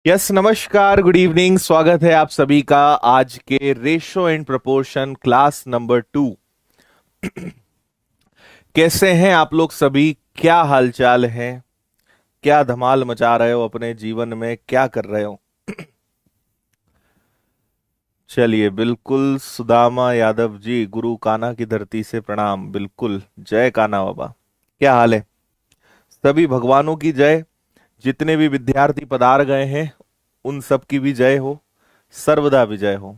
Yes, नमस्कार, good evening. स्वागत है आप सभी का आज के ratio and proportion class number 2। कैसे हैं आप लोग सभी? क्या हालचाल है? क्या धमाल मचा रहे हो अपने जीवन में? क्या कर रहे हो? चलिए, बिल्कुल। सुदामा यादव जी, गुरु कान्हा की धरती से प्रणाम। बिल्कुल, जय कान्हा बाबा। क्या हाल है? सभी भगवानों की जय। जितने भी विद्यार्थी पधार गए हैं उन सब की भी जय हो, सर्वदा विजय हो।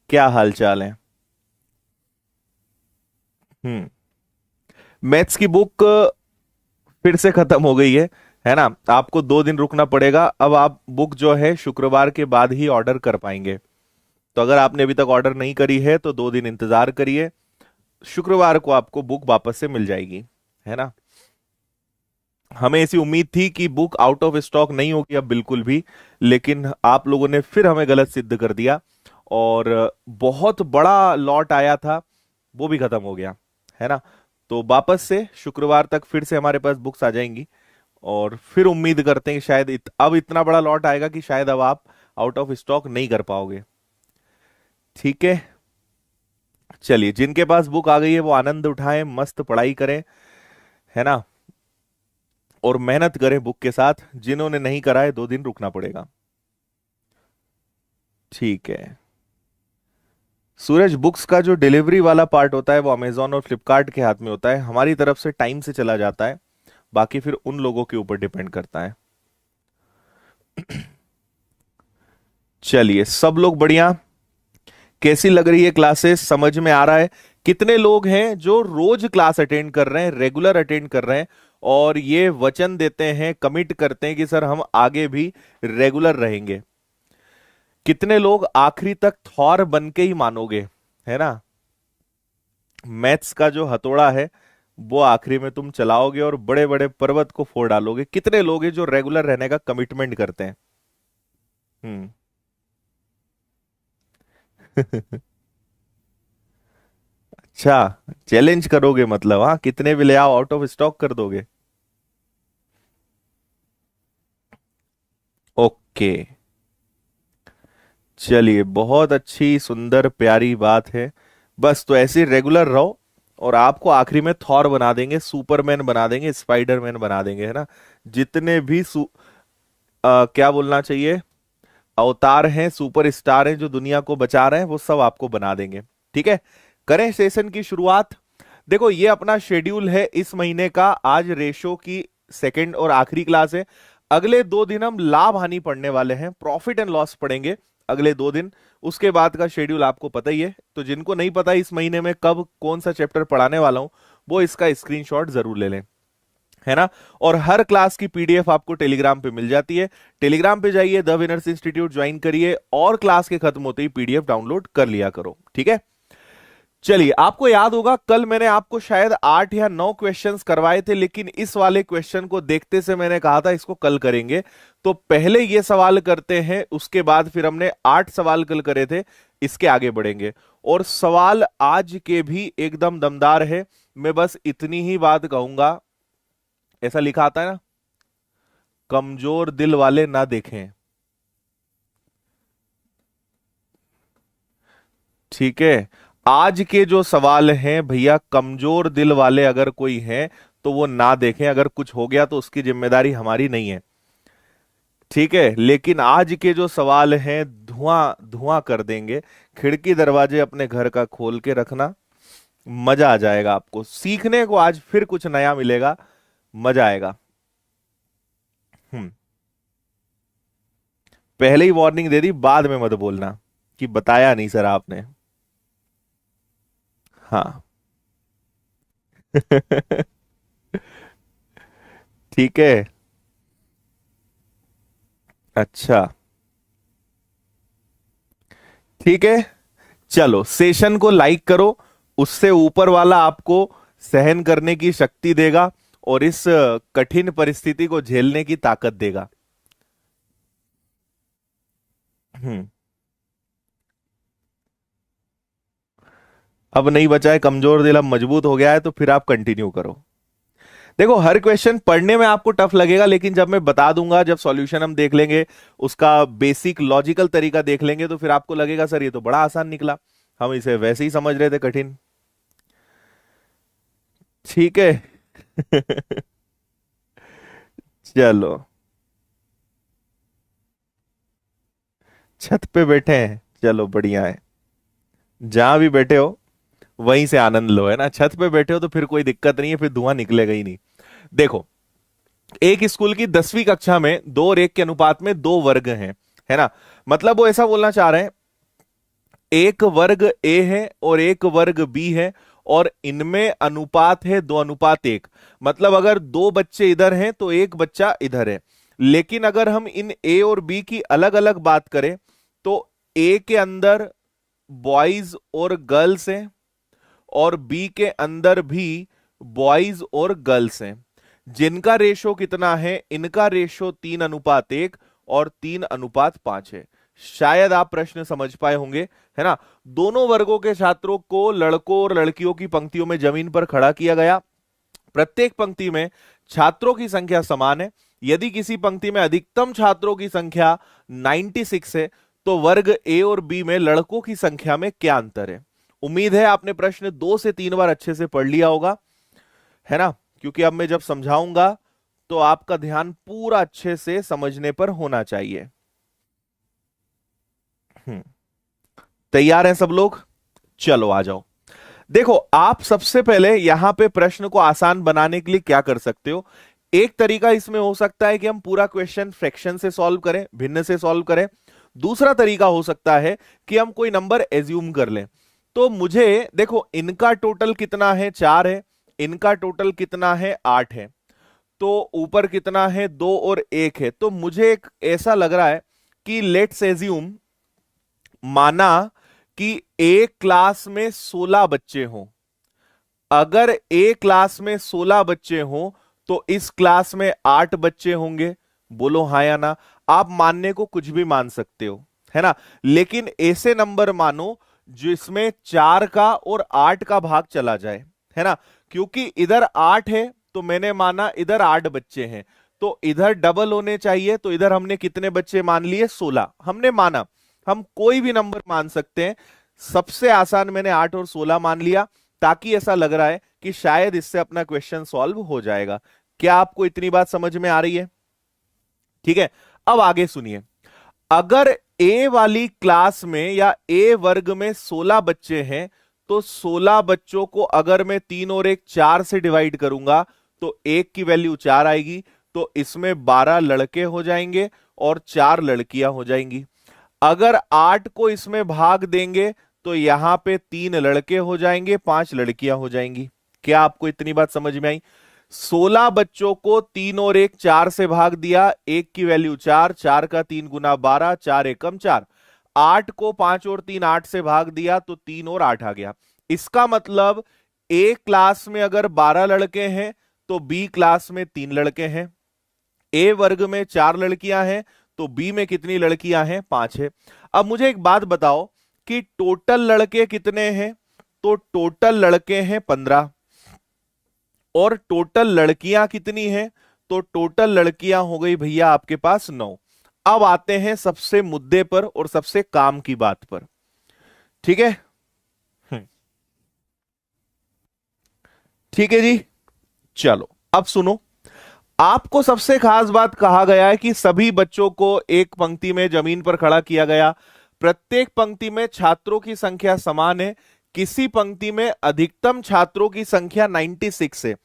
क्या हालचाल है? हम्म। मैथ्स की बुक फिर से खत्म हो गई है ना? आपको 2 दिन रुकना पड़ेगा। अब आप बुक जो है शुक्रवार के बाद ही ऑर्डर कर पाएंगे। तो अगर आपने अभी तक ऑर्डर नहीं करी है तो 2 दिन इंतजार करिए। शुक्रवार को आपको बुक वापस से मिल जाएगी, है ना? हमें ऐसी उम्मीद थी कि बुक आउट ऑफ स्टॉक नहीं होगी अब बिल्कुल भी, लेकिन आप लोगों ने फिर हमें गलत सिद्ध कर दिया। और बहुत बड़ा लॉट आया था, वो भी खत्म हो गया, है ना? तो वापस से शुक्रवार तक फिर से हमारे पास बुक्स आ जाएंगी। और फिर उम्मीद करते हैं कि शायद अब इतना बड़ा लॉट आएगा कि शायद अब आप आउट ऑफ स्टॉक नहीं कर पाओगे। ठीक है। चलिए, जिनके पास बुक आ गई है वो आनंद उठाएं, मस्त पढ़ाई करें, है ना? और मेहनत करें बुक के साथ। जिन्होंने नहीं करा है 2 दिन रुकना पड़ेगा। ठीक है। सूरज, बुक्स का जो डिलीवरी वाला पार्ट होता है वो अमेजोन और फ्लिपकार्ट के हाथ में होता है। हमारी तरफ से टाइम से चला जाता है, बाकी फिर उन लोगों के ऊपर डिपेंड करता है। चलिए, सब लोग बढ़िया? कैसी लग रही है क्लासेस? समझ में आ रहा है? कितने लोग हैं जो रोज क्लास अटेंड कर रहे हैं, रेगुलर अटेंड कर रहे हैं, और ये वचन देते हैं, कमिट करते हैं कि सर हम आगे भी रेगुलर रहेंगे? कितने लोग आखिरी तक थॉर बन के ही मानोगे, है ना? मैथ्स का जो हथौड़ा है वो आखिरी में तुम चलाओगे और बड़े बड़े पर्वत को फोड़ डालोगे। कितने लोग हैं जो रेगुलर रहने का कमिटमेंट करते हैं? हम्म। अच्छा, चैलेंज करोगे मतलब? हाँ, कितने भी ले आओ, आउट ऑफ स्टॉक कर दोगे? ओके। चलिए, बहुत अच्छी, सुंदर, प्यारी बात है। बस तो ऐसे रेगुलर रहो और आपको आखिरी में थॉर बना देंगे, सुपरमैन बना देंगे, स्पाइडरमैन बना देंगे, है ना? जितने भी क्या बोलना चाहिए, अवतार हैं, सुपरस्टार हैं जो दुनिया को बचा रहे हैं, वो सब आपको बना देंगे। ठीक है। करें सेशन की शुरुआत। देखो, ये अपना शेड्यूल है इस महीने का। आज रेशो की सेकंड और आखिरी क्लास है। अगले 2 दिन हम लाभ हानि पढ़ने वाले हैं, प्रॉफिट एंड लॉस पढ़ेंगे अगले 2 दिन। उसके बाद का शेड्यूल आपको पता ही है। तो जिनको नहीं पता इस महीने में कब कौन सा चैप्टर पढ़ाने वाला हूं, वो इसका स्क्रीनशॉट जरूर ले लें, है ना? और हर क्लास की पीडीएफ आपको टेलीग्राम पे मिल जाती है। टेलीग्राम पे जाइए, द विनर्स इंस्टीट्यूट ज्वाइन करिए और क्लास के खत्म होते ही पीडीएफ डाउनलोड कर लिया करो। ठीक है। चलिए, आपको याद होगा कल मैंने आपको शायद 8 या 9 क्वेश्चंस करवाए थे, लेकिन इस वाले क्वेश्चन को देखते से मैंने कहा था इसको कल करेंगे। तो पहले ये सवाल करते हैं, उसके बाद फिर हमने 8 सवाल कल करे थे, इसके आगे बढ़ेंगे। और सवाल आज के भी एकदम दमदार है। मैं बस इतनी ही बात कहूंगा, ऐसा लिखा आता है ना, कमजोर दिल वाले ना देखें। ठीक है। आज के जो सवाल हैं भैया, कमजोर दिल वाले अगर कोई हैं तो वो ना देखें। अगर कुछ हो गया तो उसकी जिम्मेदारी हमारी नहीं है। ठीक है। लेकिन आज के जो सवाल हैं धुआं धुआं कर देंगे। खिड़की दरवाजे अपने घर का खोल के रखना। मजा आ जाएगा आपको सीखने को। आज फिर कुछ नया मिलेगा, मजा आएगा। हम्म। पहले ही वार्निंग दे दी, बाद में मत बोलना कि बताया नहीं सर आपने। हाँ। ठीक है। अच्छा, ठीक है। चलो, सेशन को लाइक करो। उससे ऊपर वाला आपको सहन करने की शक्ति देगा और इस कठिन परिस्थिति को झेलने की ताकत देगा। हम्म। अब नहीं बचा है कमजोर दिल, अब मजबूत हो गया है, तो फिर आप कंटिन्यू करो। देखो हर क्वेश्चन पढ़ने में आपको टफ लगेगा, लेकिन जब मैं बता दूंगा, जब सॉल्यूशन हम देख लेंगे, उसका बेसिक लॉजिकल तरीका देख लेंगे, तो फिर आपको लगेगा सर ये तो बड़ा आसान निकला, हम इसे वैसे ही समझ रहे थे कठिन। ठीक है। चलो, छत पे बैठे हैं, चलो बढ़िया है। जहां भी बैठे हो वहीं से आनंद लो, है ना। छत पे बैठे हो तो फिर कोई दिक्कत नहीं है, फिर धुआं निकलेगा ही नहीं। देखो, एक स्कूल की 10वीं कक्षा में 2 और 1 के अनुपात में 2 वर्ग हैं, है ना। मतलब वो ऐसा बोलना चाह रहे हैं, एक वर्ग ए है और एक वर्ग बी है, और इनमें अनुपात है 2:1। मतलब अगर 2 बच्चे इधर हैं तो एक बच्चा इधर है। लेकिन अगर हम इन ए और बी की अलग अलग बात करें, तो ए के अंदर बॉयज और गर्ल्स हैं, और बी के अंदर भी बॉयज और गर्ल्स हैं। जिनका रेशो कितना है, इनका रेशो 3:1 और 3:5 है। शायद आप प्रश्न समझ पाए होंगे, है ना। दोनों वर्गों के छात्रों को, लड़कों और लड़कियों की पंक्तियों में जमीन पर खड़ा किया गया। प्रत्येक पंक्ति में छात्रों की संख्या समान है। यदि किसी पंक्ति में अधिकतम छात्रों की संख्या 96 है, तो वर्ग ए और बी में लड़कों की संख्या में क्या अंतर है। उम्मीद है आपने प्रश्न 2 से 3 बार अच्छे से पढ़ लिया होगा, है ना। क्योंकि अब मैं जब समझाऊंगा तो आपका ध्यान पूरा अच्छे से समझने पर होना चाहिए। हम्म, तैयार हैं सब लोग? चलो आ जाओ। देखो, आप सबसे पहले यहां पे प्रश्न को आसान बनाने के लिए क्या कर सकते हो। एक तरीका इसमें हो सकता है कि हम पूरा क्वेश्चन फ्रैक्शन से सॉल्व करें, भिन्न से सॉल्व करें। दूसरा तरीका हो सकता है कि हम कोई नंबर एज्यूम कर लें। तो मुझे देखो, इनका टोटल कितना है, 4 है। इनका टोटल कितना है, 8 है। तो ऊपर कितना है, 2 और 1 है। तो मुझे एक ऐसा लग रहा है कि लेट्स एज्यूम, माना कि एक क्लास में 16 बच्चे हों। अगर एक क्लास में 16 बच्चे हों, तो इस क्लास में 8 बच्चे होंगे। बोलो हाँ या ना। आप मानने को कुछ भी मान सकते हो, है ना। लेकिन ऐसे नंबर मानो जिसमें 4 का और 8 का भाग चला जाए, है ना। क्योंकि इधर 8 है तो मैंने माना इधर 8 बच्चे हैं, तो इधर डबल होने चाहिए। तो इधर हमने कितने बच्चे मान लिए, 16 हमने माना। हम कोई भी नंबर मान सकते हैं। सबसे आसान मैंने 8 और 16 मान लिया, ताकि ऐसा लग रहा है कि शायद इससे अपना क्वेश्चन सॉल्व हो जाएगा। क्या आपको इतनी बात समझ में आ रही है? ठीक है। अब आगे सुनिए। अगर ए वाली क्लास में या ए वर्ग में 16 बच्चे हैं, तो 16 बच्चों को अगर मैं 3 और 1 4 से डिवाइड करूंगा, तो 1 की वैल्यू 4 आएगी। तो इसमें 12 लड़के हो जाएंगे और 4 लड़कियां हो जाएंगी। अगर 8 को इसमें भाग देंगे, तो यहां पे 3 लड़के हो जाएंगे, 5 लड़कियां हो जाएंगी। क्या आपको इतनी बात समझ में आई? 16 बच्चों को 3 और 1 4 से भाग दिया, 1 की वैल्यू 4, 4 का 3 गुना 12, 4 एकम 4। 8 को 5 और 3 8 से भाग दिया, तो 3 और 8 आ गया। इसका मतलब ए क्लास में अगर 12 लड़के हैं, तो बी क्लास में 3 लड़के हैं। ए वर्ग में 4 लड़कियां हैं, तो बी में कितनी लड़कियां हैं, 5 है। अब मुझे एक बात बताओ कि टोटल लड़के कितने हैं। तो टोटल लड़के हैं 15, और टोटल लड़कियां कितनी हैं। तो टोटल लड़कियां हो गई भैया आपके पास 9। अब आते हैं सबसे मुद्दे पर और सबसे काम की बात पर। ठीक है। हम्म, ठीक है जी। चलो अब सुनो। आपको सबसे खास बात कहा गया है कि सभी बच्चों को एक पंक्ति में जमीन पर खड़ा किया गया। प्रत्येक पंक्ति में छात्रों की संख्या समान है। किसी पंक्ति में अधिकतम छात्रों की संख्या 96 है।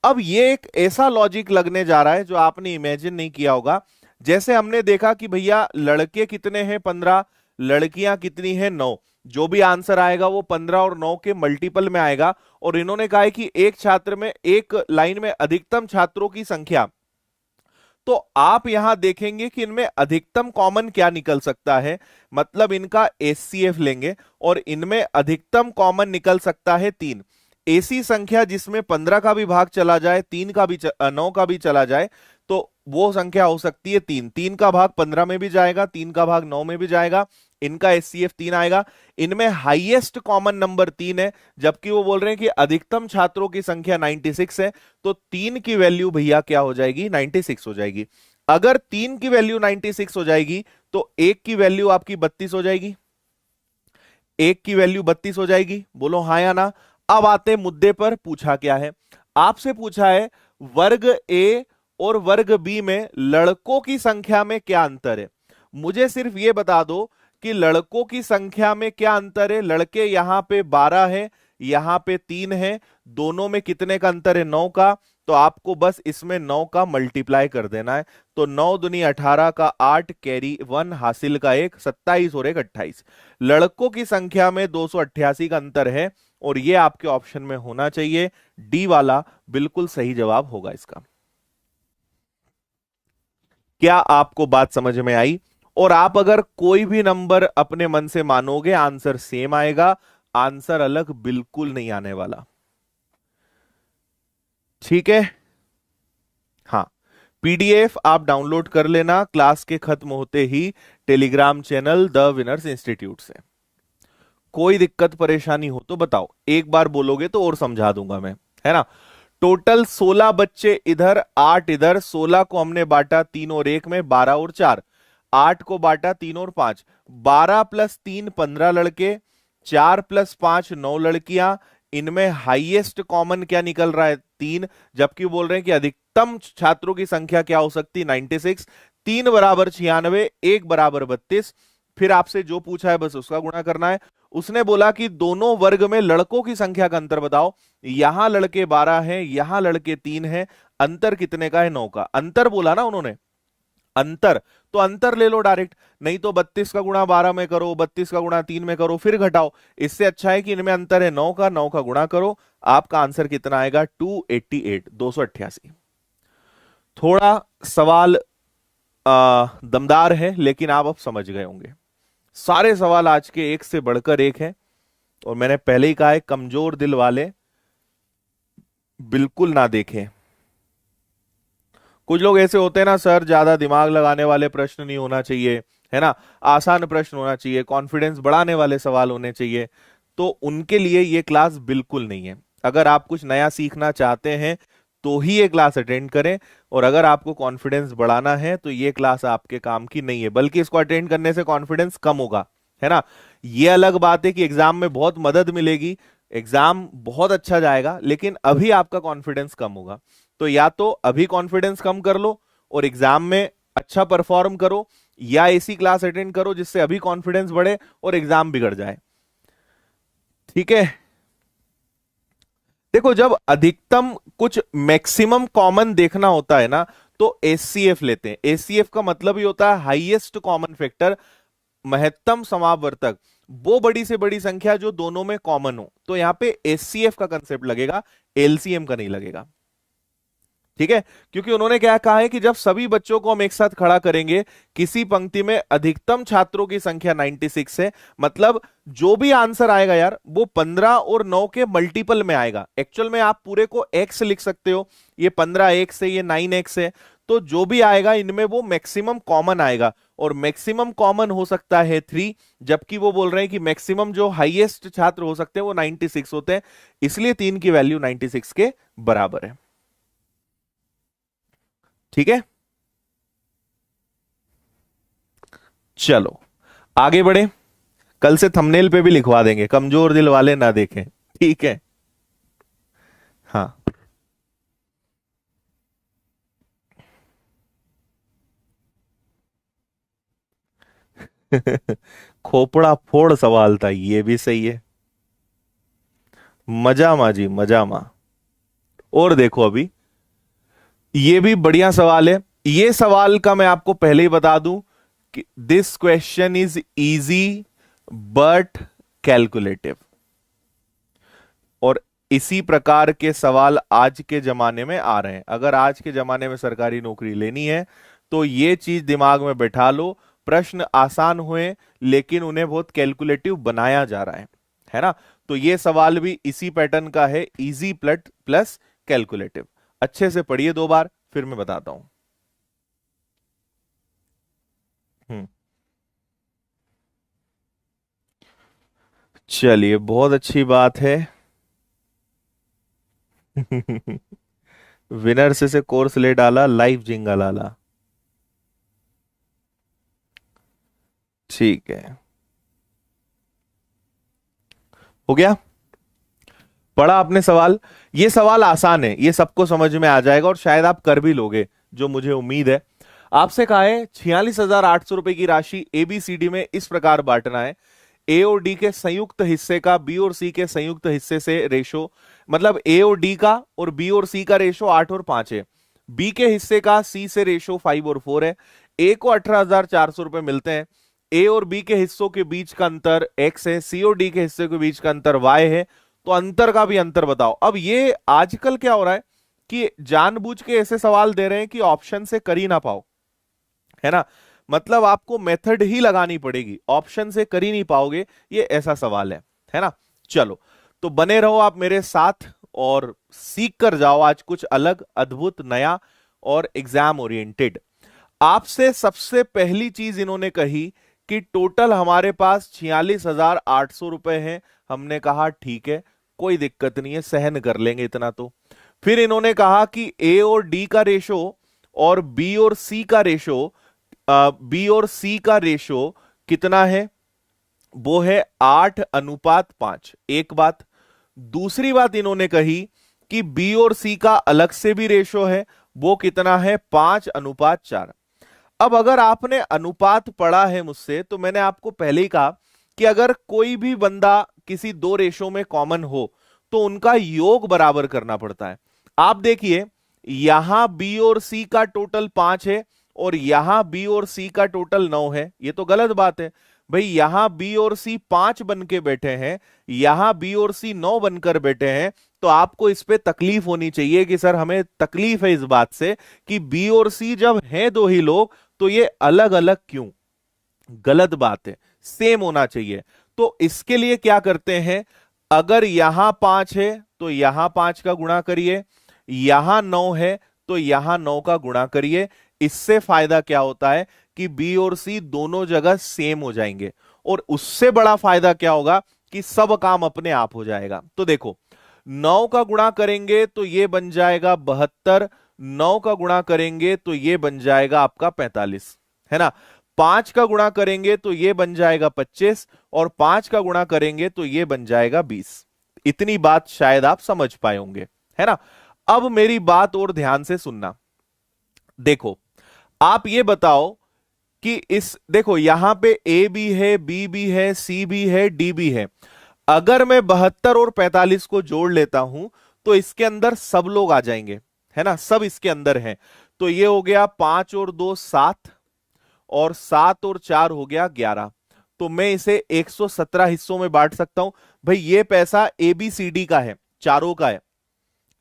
अब ये एक ऐसा लॉजिक लगने जा रहा है जो आपने इमेजिन नहीं किया होगा। जैसे हमने देखा कि भैया लड़के कितने हैं, 15, लड़कियां कितनी हैं, 9। जो भी आंसर आएगा वो 15 और 9 के मल्टीपल में आएगा। और इन्होंने कहा है कि एक छात्र में, एक लाइन में अधिकतम छात्रों की संख्या। तो आप यहां देखेंगे कि इनमें अधिकतम कॉमन क्या निकल सकता है। मतलब इनका एचसीएफ लेंगे और इनमें अधिकतम कॉमन निकल सकता है 3। ऐसी संख्या जिसमें 15 का भी भाग चला जाए, 3 का भी 9 का भी चला जाए, तो वो संख्या हो सकती है 3। 3 का भाग 15 में भी जाएगा, 3 का भाग 9 में भी जाएगा। इनका एचसीएफ 3 आएगा। इनमें हाईएस्ट कॉमन नंबर 3 है, जबकि वो बोल रहे हैं कि अधिकतम छात्रों की संख्या 96 है, तो 3 की वैल्यू भैया क्या हो जाएगी, 96 हो जाएगी। अगर 3 की वैल्यू 96 हो जाएगी तो 1 की वैल्यू आपकी 32 हो जाएगी, 1 की वैल्यू 32 हो जाएगी, बोलो हाँ या ना। अब आते मुद्दे पर, पूछा क्या है, आपसे पूछा है वर्ग ए और वर्ग बी में लड़कों की संख्या में क्या अंतर है। मुझे सिर्फ ये बता दो कि लड़कों की संख्या में क्या अंतर है। लड़के यहां पे 12 है, यहां पे 3 है, दोनों में कितने का अंतर है, 9 का। तो आपको बस इसमें 9 का मल्टीप्लाई कर देना है। तो 9 दूनी 18 का 8 कैरी 1 हासिल का 1 27 और 1 28। लड़कों की संख्या में 288 का अंतर है, और ये आपके ऑप्शन में होना चाहिए, डी वाला बिल्कुल सही जवाब होगा इसका। क्या आपको बात समझ में आई? और आप अगर कोई भी नंबर अपने मन से मानोगे, आंसर सेम आएगा, आंसर अलग बिल्कुल नहीं आने वाला। ठीक है, हाँ। पीडीएफ आप डाउनलोड कर लेना क्लास के खत्म होते ही Telegram channel the winners institute से। कोई दिक्कत परेशानी हो तो बताओ, एक बार बोलोगे तो और समझा दूंगा मैं, है ना। टोटल 16 बच्चे इधर, 8 इधर, 16 को हमने बांटा 3 और 1 में, 12 और 4, 8 को बांटा 3 और 5, 12 प्लस 3 15 लड़के, 4 प्लस 5 9 लड़कियां। इनमें हाईएस्ट कॉमन क्या निकल रहा है, 3, जबकि बोल रहे हैं कि अधिकतम छात्रों की संख्या क्या हो सकती है, 96। 3 बराबर 96, 1 बराबर 32। फिर आपसे जो पूछा है बस उसका गुणा करना है। उसने बोला कि दोनों वर्ग में लड़कों की संख्या का अंतर बताओ। यहां लड़के 12 हैं, यहां लड़के 3 हैं, अंतर कितने का है, 9 का। अंतर बोला ना उन्होंने, अंतर, तो अंतर ले लो डायरेक्ट। नहीं तो 32 का गुणा 12 में करो, 32 का गुणा 3 में करो, फिर घटाओ। इससे अच्छा है कि इनमें अंतर है 9 का, 9 का गुणा करो। आपका आंसर कितना आएगा, 288, 288। थोड़ा सवाल दमदार है, लेकिन आप अब समझ गए होंगे। सारे सवाल आज के एक से बढ़कर एक हैं, और मैंने पहले ही कहा है कमजोर दिल वाले बिल्कुल ना देखें। कुछ लोग ऐसे होते हैं ना, सर ज्यादा दिमाग लगाने वाले प्रश्न नहीं होना चाहिए, है ना, आसान प्रश्न होना चाहिए, कॉन्फिडेंस बढ़ाने वाले सवाल होने चाहिए। तो उनके लिए ये क्लास बिल्कुल नहीं है। अगर आप कुछ नया सीखना चाहते हैं तो ही ये क्लास अटेंड करें, और अगर आपको कॉन्फिडेंस बढ़ाना है तो ये क्लास आपके काम की नहीं है, बल्कि इसको अटेंड करने से कॉन्फिडेंस कम होगा, है ना। ये अलग बात है कि एग्जाम में बहुत मदद मिलेगी, एग्जाम बहुत अच्छा जाएगा, लेकिन अभी आपका कॉन्फिडेंस कम होगा। तो या तो अभी कॉन्फिडेंस कम कर लो और एग्जाम में अच्छा परफॉर्म करो, या ऐसी क्लास अटेंड करो जिससे अभी कॉन्फिडेंस बढ़े और एग्जाम बिगड़ जाए। ठीक है, देखो जब अधिकतम कुछ मैक्सिमम कॉमन देखना होता है ना, तो एचसीएफ लेते हैं। एचसीएफ का मतलब ही होता है हाईएस्ट कॉमन फैक्टर, महत्तम समावर्तक, वो बड़ी से बड़ी संख्या जो दोनों में कॉमन हो। तो यहां पे एचसीएफ का कंसेप्ट लगेगा, एलसीएम का नहीं लगेगा। ठीक है, क्योंकि उन्होंने क्या कहा है कि जब सभी बच्चों को हम एक साथ खड़ा करेंगे, किसी पंक्ति में अधिकतम छात्रों की संख्या 96 है, मतलब जो भी आंसर आएगा यार वो 15 और 9 के मल्टीपल में आएगा। एक्चुअल में आप पूरे को x लिख सकते हो, ये 15x है, ये 9x है, तो जो भी आएगा इनमें वो मैक्सिमम कॉमन आएगा, और मैक्सिमम कॉमन हो सकता है 3, जबकि वो बोल रहे हैं कि मैक्सिमम जो हाईएस्ट छात्र हो सकते हैं वो 96 होते हैं, इसलिए 3 की वैल्यू 96 के बराबर है। ठीक है, चलो आगे बढ़े। कल से थंबनेल पे भी लिखवा देंगे, कमजोर दिल वाले ना देखें। ठीक है, हाँ। खोपड़ा फोड़ सवाल था, ये भी सही है। मजा मा जी, मजा मा। और देखो अभी ये भी बढ़िया सवाल है। ये सवाल का मैं आपको पहले ही बता दूं कि this question is easy but calculative, और इसी प्रकार के सवाल आज के जमाने में आ रहे हैं। अगर आज के जमाने में सरकारी नौकरी लेनी है तो ये चीज दिमाग में बैठा लो, प्रश्न आसान हुए लेकिन उन्हें बहुत कैलकुलेटिव बनाया जा रहा है ना। तो ये सवाल भी इसी पैटर्न का है, इजी प्लट प्लस कैलकुलेटिव। अच्छे से पढ़िए 2 बार, फिर मैं बताता हूं। हम्म चलिए, बहुत अच्छी बात है। विनर से कोर्स ले डाला, लाइफ जिंगा लाला। ठीक है, हो गया। पढ़ा आपने सवाल? ये सवाल आसान है, ये सबको समझ में आ जाएगा और शायद आप कर भी लोगे, जो मुझे उम्मीद है। आपसे कहा है 46,800 रुपए की राशि एबीसीडी में इस प्रकार बांटना है। ए और डी के संयुक्त हिस्से का बी और सी के संयुक्त हिस्से से रेशो, मतलब ए और डी का और बी और सी का रेशो 8 और 5 है। बी के हिस्से का सी से रेशो 5 और 4 है। ए को 18,400 रुपए मिलते हैं। ए और बी के हिस्सों के बीच का अंतर एक्स है, सी और डी के हिस्से के बीच का अंतर वाई है। तो अंतर का भी अंतर बताओ। अब ये आजकल क्या हो रहा है कि जानबूझ के ऐसे सवाल दे रहे हैं कि ऑप्शन से कर ही ना पाओ, है ना। मतलब आपको मेथड ही लगानी पड़ेगी, ऑप्शन से कर ही नहीं पाओगे, ये ऐसा सवाल है ना। चलो, तो बने रहो आप मेरे साथ और सीख कर जाओ आज कुछ अलग, अद्भुत, नया और एग्जाम ओरिएंटेड। आपसे सबसे पहली चीज इन्होंने कही कि टोटल हमारे पास 46,800 रुपए हैं। हमने कहा ठीक है, कोई दिक्कत नहीं है, सहन कर लेंगे इतना तो। फिर इन्होंने कहा कि ए और डी का रेशो और बी और सी का रेशो, बी और सी का रेशो कितना है? वो है 8:5। एक बात। दूसरी बात इन्होंने कही कि बी और सी का अलग से भी रेशो है, वो कितना है? 5:4। अब अगर आपने अनुपात पढ़ा है मुझसे, तो मैंने आपको पहले ही कहा कि अगर कोई भी बंदा किसी दो रेशो में कॉमन हो तो उनका योग बराबर करना पड़ता है। आप देखिए, यहां बी और सी का टोटल 5 है और यहां बी और सी का टोटल 9 है। ये तो गलत बात है भाई। यहां बी और सी 5 बन के बैठे हैं, यहां बी और सी 9 बनकर बैठे हैं। तो आपको इस पे तकलीफ होनी चाहिए कि सर हमें तकलीफ है इस बात से कि बी और सी जब हैं दो ही लोग तो ये अलग अलग क्यों? गलत बात है, सेम होना चाहिए। तो इसके लिए क्या करते हैं, अगर यहां 5 है तो यहां 5 का गुणा करिए, यहां 9 है तो यहां 9 का गुणा करिए। इससे फायदा क्या होता है कि बी और सी दोनों जगह सेम हो जाएंगे। और उससे बड़ा फायदा क्या होगा कि सब काम अपने आप हो जाएगा। तो देखो, 9 का गुणा करेंगे तो ये बन जाएगा 72, 9 का गुणा करेंगे तो ये बन जाएगा आपका 45, है ना। 5 का गुणा करेंगे तो ये बन जाएगा 25 और 5 का गुणा करेंगे तो ये बन जाएगा 20। इतनी बात शायद आप समझ पाए होंगे, है ना। अब मेरी बात और ध्यान से सुनना। देखो, आप ये बताओ कि इस देखो यहां पे ए भी है, बी भी है, सी भी है, डी भी है। अगर मैं 72 और 45 को जोड़ लेता हूं तो इसके अंदर सब लोग आ जाएंगे, है ना, सब इसके अंदर हैं। तो ये हो गया 5 और 2 7 और 7 और 4 हो गया 11। तो मैं इसे 117 हिस्सों में बांट सकता हूं। भाई ये पैसा एबीसीडी का है, चारों का है,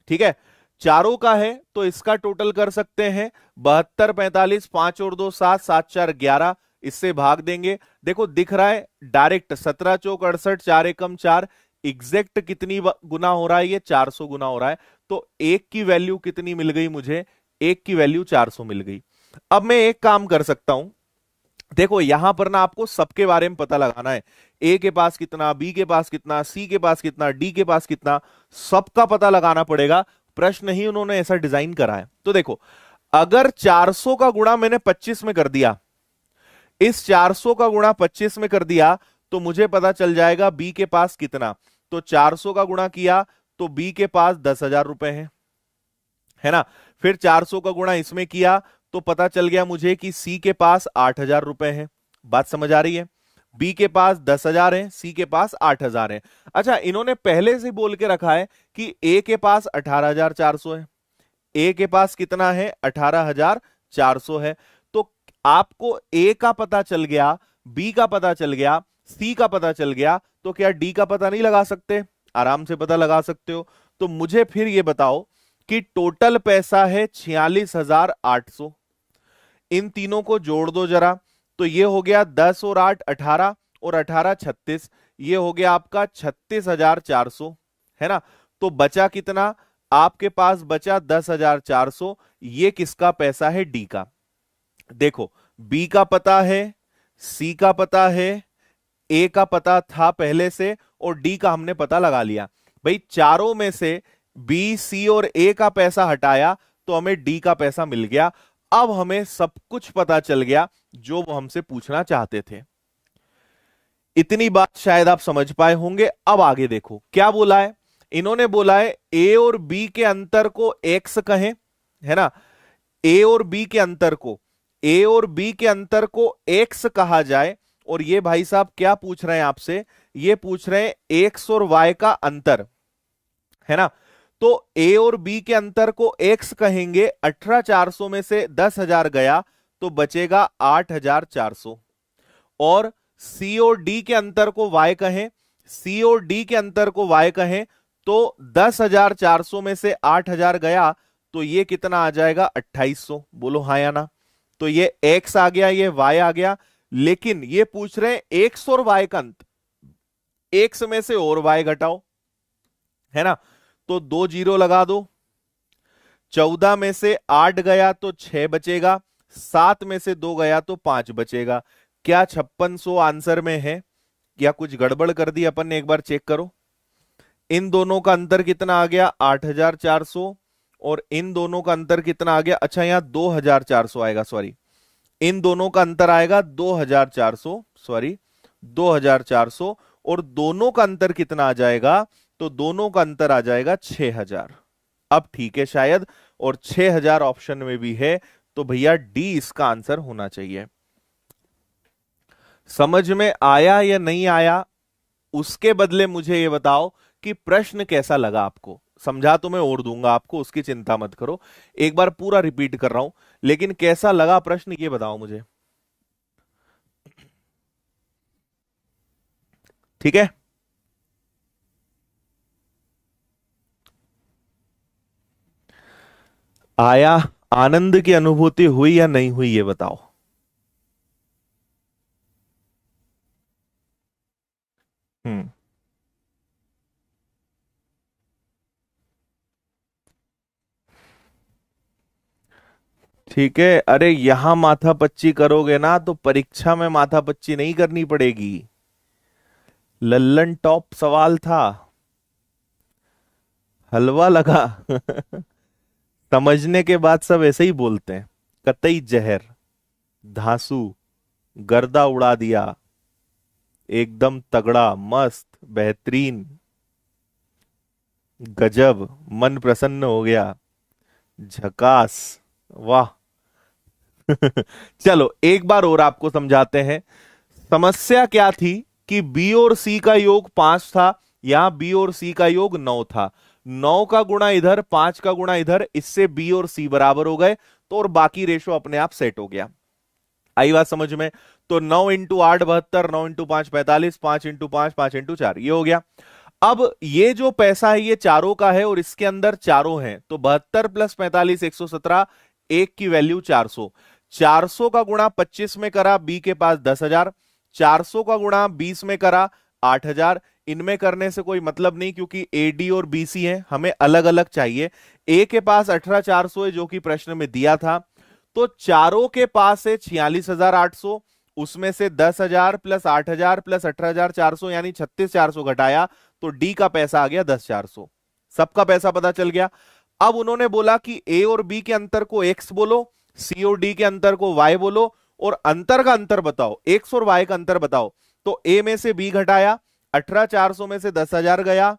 ठीक है। चारों का है तो इसका टोटल कर सकते हैं 72, 45, 5 और 2 7, 7 4 11। इससे भाग देंगे, देखो दिख रहा है डायरेक्ट, 17 चौक 68, 4 एकम 4। एग्जैक्ट कितनी गुना हो रहा है? ये 400 गुना हो रहा है। तो एक की वैल्यू कितनी मिल गई मुझे? एक की वैल्यू 400 मिल गई। अब मैं एक काम कर सकता हूं, देखो यहां पर ना आपको सबके बारे में पता लगाना है। ए के पास कितना, बी के पास कितना, सी के पास कितना, डी के पास कितना, सबका पता लगाना पड़ेगा। प्रश्न ही उन्होंने ऐसा डिजाइन करा है। तो देखो, अगर 400 का गुणा मैंने 25 में कर दिया, इस 400 का गुणा 25 में कर दिया, तो मुझे पता चल जाएगा बी के पास कितना। तो 400 का गुणा किया तो बी के पास 10,000 रुपए है ना। फिर 400 का गुणा इसमें किया तो पता चल गया मुझे कि सी के पास 8,000 रुपए है। बात समझ आ रही है? बी के पास 10,000 है, सी के पास 8,000 है। अच्छा, इन्होंने पहले से बोल के रखा है कि ए के पास 18,400 है। ए के पास कितना है? 18,400 है। तो आपको ए का पता चल गया, बी का पता चल गया, सी का पता चल गया, तो क्या डी का पता नहीं लगा सकते? आराम से पता लगा सकते हो। तो मुझे फिर ये बताओ कि टोटल पैसा है 46,800। इन तीनों को जोड़ दो जरा, तो ये हो गया 10 और 8 18 और 18 36। ये हो गया आपका 36,400, है ना। तो बचा कितना? आपके पास बचा 10,400। ये किसका पैसा है? डी का। देखो, बी का पता है, सी का पता है, ए का पता था पहले से और डी का हमने पता लगा लिया। भाई चारों में से बी, सी और ए का पैसा हटाया तो हमें डी का पैसा मिल गया। अब हमें सब कुछ पता चल गया जो वो हमसे पूछना चाहते थे। इतनी बात शायद आप समझ पाए होंगे। अब आगे देखो क्या बोला है। इन्होंने बोला है ए और बी के अंतर को एक्स कहें, है ना। ए और बी के अंतर को, ए और बी के अंतर को एक्स कहा जाए। और ये भाई साहब क्या पूछ रहे हैं आपसे, ये पूछ रहे हैं एक्स और वाई का अंतर, है ना। तो ए और बी के अंतर को एक्स कहेंगे। 18,400 में से 10,000 गया तो बचेगा 8,400। और सी और डी के अंतर को वाई कहें, सी और डी के अंतर को वाई कहें तो 10,400 में से 8,000 गया तो ये कितना आ जाएगा 2,800। बोलो हाँ या ना। तो ये एक्स आ गया, ये वाई आ गया। लेकिन ये पूछ रहे हैं एक्स और वाई का अंतर, एक्स में से और वाई घटाओ, है ना। तो 2 जीरो लगा दो। 14 में से 8 गया तो 6 बचेगा, 7 में से 2 गया तो 5 बचेगा। क्या 5600 आंसर में है या कुछ गड़बड़ कर दी अपन ने, एक बार चेक करो। इन दोनों का अंतर कितना आ गया 8,400 और इन दोनों का अंतर कितना आ गया, अच्छा यहां 2,400 आएगा, सॉरी। इन दोनों का अंतर आएगा 2,400, सॉरी 2,400। और दोनों का अंतर कितना आ जाएगा, तो दोनों का अंतर आ जाएगा 6,000। अब ठीक है शायद, और 6,000 ऑप्शन में भी है, तो भैया डी इसका आंसर होना चाहिए। समझ में आया या नहीं आया, उसके बदले मुझे ये बताओ कि प्रश्न कैसा लगा आपको। समझा तो मैं और दूंगा आपको, उसकी चिंता मत करो। एक बार पूरा रिपीट कर रहा हूं, लेकिन कैसा लगा प्रश्न ये बताओ मुझे। ठीक है, आया, आनंद की अनुभूति हुई या नहीं हुई ये बताओ। हम्म, ठीक है। अरे यहां माथा पच्ची करोगे ना तो परीक्षा में माथा पच्ची नहीं करनी पड़ेगी। लल्लन टॉप सवाल था, हलवा लगा। समझने के बाद सब ऐसे ही बोलते हैं, कतई जहर, धांसू, गर्दा उड़ा दिया, एकदम तगड़ा, मस्त, बेहतरीन, गजब, मन प्रसन्न हो गया, झकास, वाह। चलो एक बार और आपको समझाते हैं। समस्या क्या थी कि बी और सी का योग 5 था, यहां बी और सी का योग 9 था। 9 का गुणा इधर, 5 का गुणा इधर, इससे बी और सी बराबर हो गए। तो और बाकी रेशो अपने आप सेट हो गया। आई बात समझ में। तो 9 इंटू 8 72, 9 इंटू 5 45, 5 इंटू 5 5 इंटू 4, ये हो गया। अब ये जो पैसा है ये चारों का है और इसके अंदर चारों हैं, तो 72 प्लस 45 117, एक की वैल्यू 400। 400 का गुणा 25 में करा, बी के पास 10,000। 400 का गुणा 20 में करा 8,000। इनमें करने से कोई मतलब नहीं क्योंकि ए डी और बी सी है, हमें अलग अलग चाहिए। ए के पास 18,400 है जो कि प्रश्न में दिया था। तो चारों के पास है 46,800, उसमें से 10,000 प्लस 8,000 प्लस 18,400 यानी 36,400 घटाया तो डी का पैसा आ गया 10,400। सबका पैसा पता चल गया। अब उन्होंने बोला कि ए और बी के अंतर को एक्स बोलो, सी और डी के अंतर को वाई बोलो, और अंतर का अंतर बताओ, एक्स और वाई का अंतर बताओ। तो ए में से बी घटाया, 18,400 में से 10,000 गया,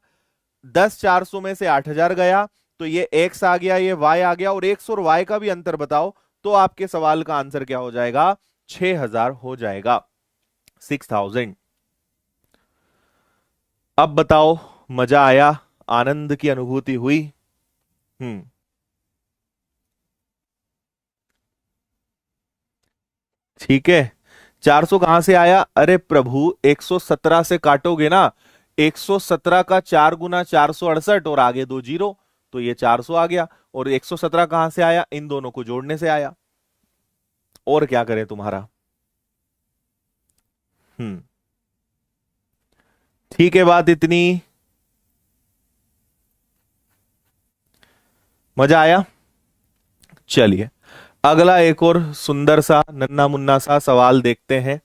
10,400 में से 8,000 गया, तो ये एक्स आ गया, ये वाई आ गया, और एक्स और वाई का भी अंतर बताओ। तो आपके सवाल का आंसर क्या हो जाएगा, 6,000 हो जाएगा, 6,000। अब बताओ, मजा आया, आनंद की अनुभूति हुई। हम्म, ठीक है। 400 कहां से आया, अरे प्रभु 117 से काटोगे ना, 117 का 4 गुना 468 और आगे 2 जीरो, तो ये 400 आ गया। और 117 कहां से आया, इन दोनों को जोड़ने से आया। और क्या करें तुम्हारा। हम्म, ठीक है, बात इतनी। मजा आया। चलिए अगला एक और सुंदर सा नन्ना मुन्ना सा सवाल देखते हैं।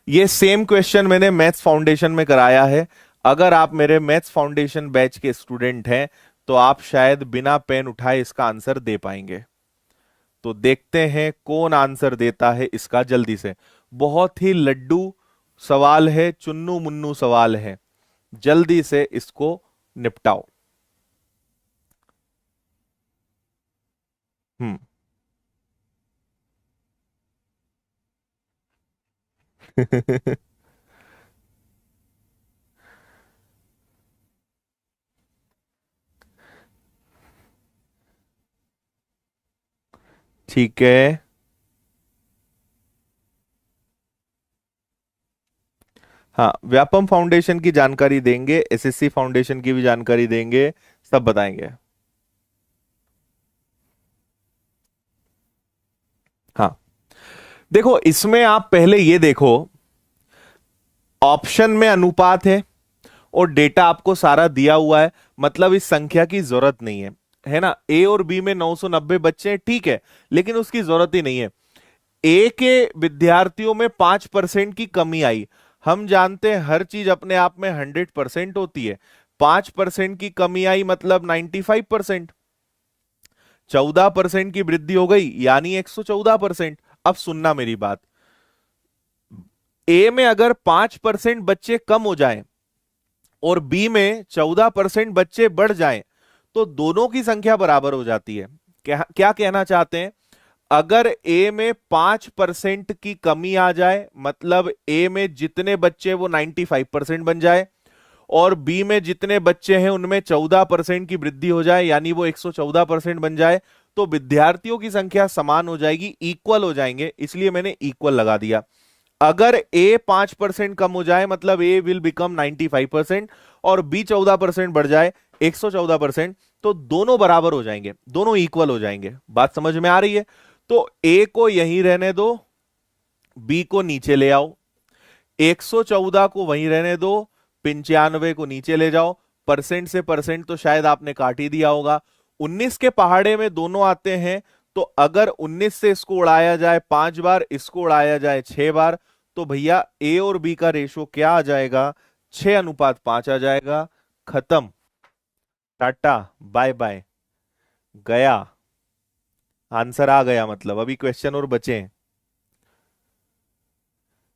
ये सेम क्वेश्चन मैंने मैथ्स फाउंडेशन में कराया है। अगर आप मेरे मैथ्स फाउंडेशन बैच के स्टूडेंट हैं तो आप शायद बिना पेन उठाए इसका आंसर दे पाएंगे। तो देखते हैं कौन आंसर देता है इसका जल्दी से। बहुत ही लड्डू सवाल है, चुन्नू मुन्नू सवाल है, जल्दी से इसको निपटाओ। हम्म। ठीक है। हाँ, व्यापम फाउंडेशन की जानकारी देंगे, एसएससी फाउंडेशन की भी जानकारी देंगे, सब बताएंगे। हाँ, देखो इसमें आप पहले ये देखो, ऑप्शन में अनुपात है और डेटा आपको सारा दिया हुआ है, मतलब इस संख्या की जरूरत नहीं है, है ना। ए और बी में 990 बच्चे हैं, ठीक है, लेकिन उसकी जरूरत ही नहीं है। ए के विद्यार्थियों में 5% की कमी आई। हम जानते हैं हर चीज अपने आप में 100% होती है। 5% की कमी आई मतलब 95%। 14% की वृद्धि हो गई यानी 114%। अब सुनना मेरी बात, ए में अगर 5% बच्चे कम हो जाएं और बी में 14% बच्चे बढ़ जाएं तो दोनों की संख्या बराबर हो जाती है। क्या क्या कहना चाहते हैं? अगर ए में 5% की कमी आ जाए मतलब ए में जितने बच्चे वो 95% बन जाए, और बी में जितने बच्चे हैं उनमें 14% की वृद्धि हो जाए यानी वो 114% बन जाए, तो विद्यार्थियों की संख्या समान हो जाएगी, इक्वल हो जाएंगे, इसलिए मैंने इक्वल लगा दिया। अगर ए 5% कम हो जाए मतलब ए विल बिकम 95% और बी 14% बढ़ जाए 114%, तो दोनों बराबर हो जाएंगे, दोनों इक्वल हो जाएंगे। बात समझ में आ रही है? तो ए को यहीं रहने दो, बी को नीचे ले आओ, 114 को वहीं रहने दो, 95 को नीचे ले जाओ। परसेंट से परसेंट तो शायद आपने काट ही दिया होगा। 19 के पहाड़े में दोनों आते हैं, तो अगर 19 से इसको उड़ाया जाए 5 बार, इसको उड़ाया जाए 6 बार, तो भैया ए और बी का रेशो क्या आ जाएगा? 6:5 आ जाएगा। खत्म, टाटा, बाय बाय, गया। आंसर आ गया, मतलब अभी क्वेश्चन और बचे हैं।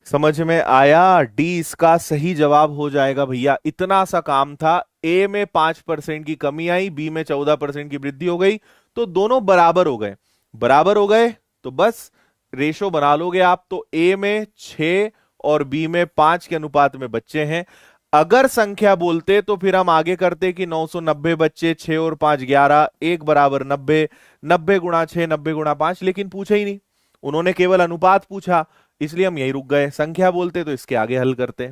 समझ में आया? डी इसका सही जवाब हो जाएगा भैया। इतना सा काम था, ए में 5% की कमी आई, बी में 14% की वृद्धि हो गई, तो दोनों बराबर हो गए। बराबर हो गए तो बस रेशो बना लोगे आप। तो ए में 6 और बी में 5 के अनुपात में बच्चे हैं। अगर संख्या बोलते तो फिर हम आगे करते कि 990 बच्चे, 6 और 5 11, 1 बराबर 90, 90 गुणा 6, 90 गुणा 5, लेकिन पूछा ही नहीं, उन्होंने केवल अनुपात पूछा, इसलिए हम यही रुक गए। संख्या बोलते तो इसके आगे हल करते।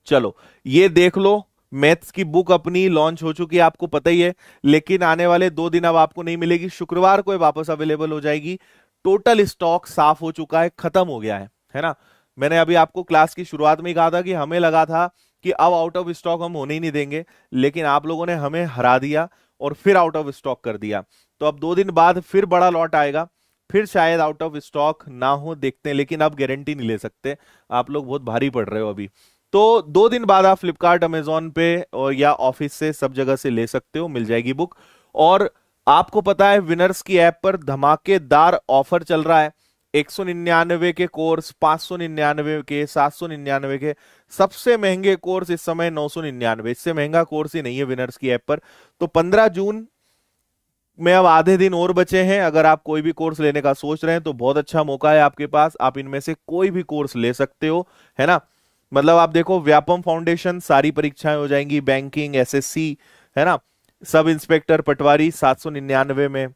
चलो ये देख लो, मैथ्स की बुक अपनी लॉन्च हो चुकी है, आपको पता ही है, लेकिन आने वाले 2 दिन अब आपको नहीं मिलेगी, शुक्रवार को ये वापस अवेलेबल हो जाएगी। टोटल स्टॉक साफ हो चुका है, खत्म हो गया है ना। मैंने अभी आपको क्लास की शुरुआत में ही कहा था कि हमें लगा था कि अब आउट ऑफ स्टॉक हम होने ही नहीं देंगे, लेकिन आप लोगों ने हमें हरा दिया और फिर आउट ऑफ स्टॉक कर दिया। तो अब 2 दिन बाद फिर बड़ा लॉट आएगा, फिर शायद आउट ऑफ स्टॉक ना हो, देखते हैं, लेकिन अब गारंटी नहीं ले सकते, आप लोग बहुत भारी पड़ रहे हो अभी। तो 2 दिन बाद आप फ्लिपकार्ट, अमेजोन पे और या ऑफिस से सब जगह से ले सकते हो, मिल जाएगी बुक। और आपको पता है विनर्स की ऐप पर धमाकेदार ऑफर चल रहा है। 199 के कोर्स, 599 के, 799 के, सबसे महंगे कोर्स इस समय 999, इससे महंगा कोर्स ही नहीं है विनर्स की ऐप पर। तो 15 जून में अब आधे दिन और बचे हैं। अगर आप कोई भी कोर्स लेने का सोच रहे हैं तो बहुत अच्छा मौका है आपके पास, आप इनमें से कोई भी कोर्स ले सकते हो, है ना। मतलब आप देखो, व्यापम फाउंडेशन सारी परीक्षाएं हो जाएंगी, बैंकिंग, एसएससी, है ना, सब इंस्पेक्टर पटवारी 799 में,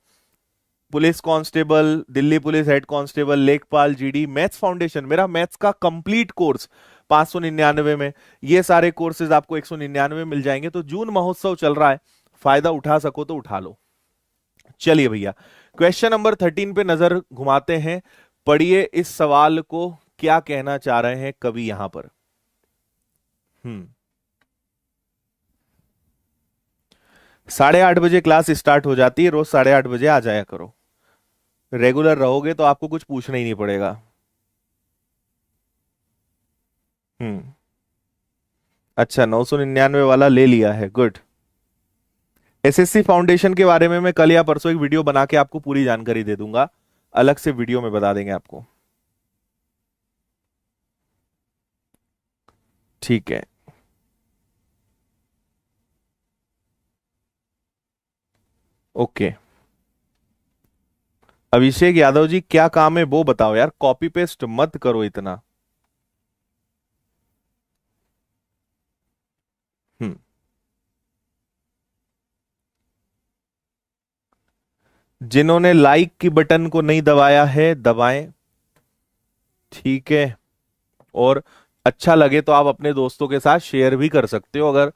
police constable, Delhi police head constable, लेखपाल, जीडी, मैथ्स फाउंडेशन, मेरा मैथ्स का कंप्लीट कोर्स 599 में। ये सारे कोर्सेज आपको 199 में मिल जाएंगे। तो जून महोत्सव चल रहा है, फायदा उठा सको तो उठा लो। चलिए भैया, क्वेश्चन नंबर 13 पे नजर घुमाते हैं। पढ़िए इस सवाल को, क्या कहना चाह रहे हैं कवि यहां पर। हम्म। 8:30 बजे क्लास स्टार्ट हो जाती है, रोज 8:30 बजे आ जाया करो। रेगुलर रहोगे तो आपको कुछ पूछना ही नहीं पड़ेगा। अच्छा, 999 वाला ले लिया है, गुड। एसएससी फाउंडेशन के बारे में मैं कल या परसों एक वीडियो बना के आपको पूरी जानकारी दे दूंगा, अलग से वीडियो में बता देंगे आपको। ठीक है। ओके। अभिषेक यादव जी, क्या काम है वो बताओ यार, कॉपी पेस्ट मत करो इतना। हम्म। जिन्होंने लाइक की बटन को नहीं दबाया है, दबाएं। ठीक है। और अच्छा लगे तो आप अपने दोस्तों के साथ शेयर भी कर सकते हो, अगर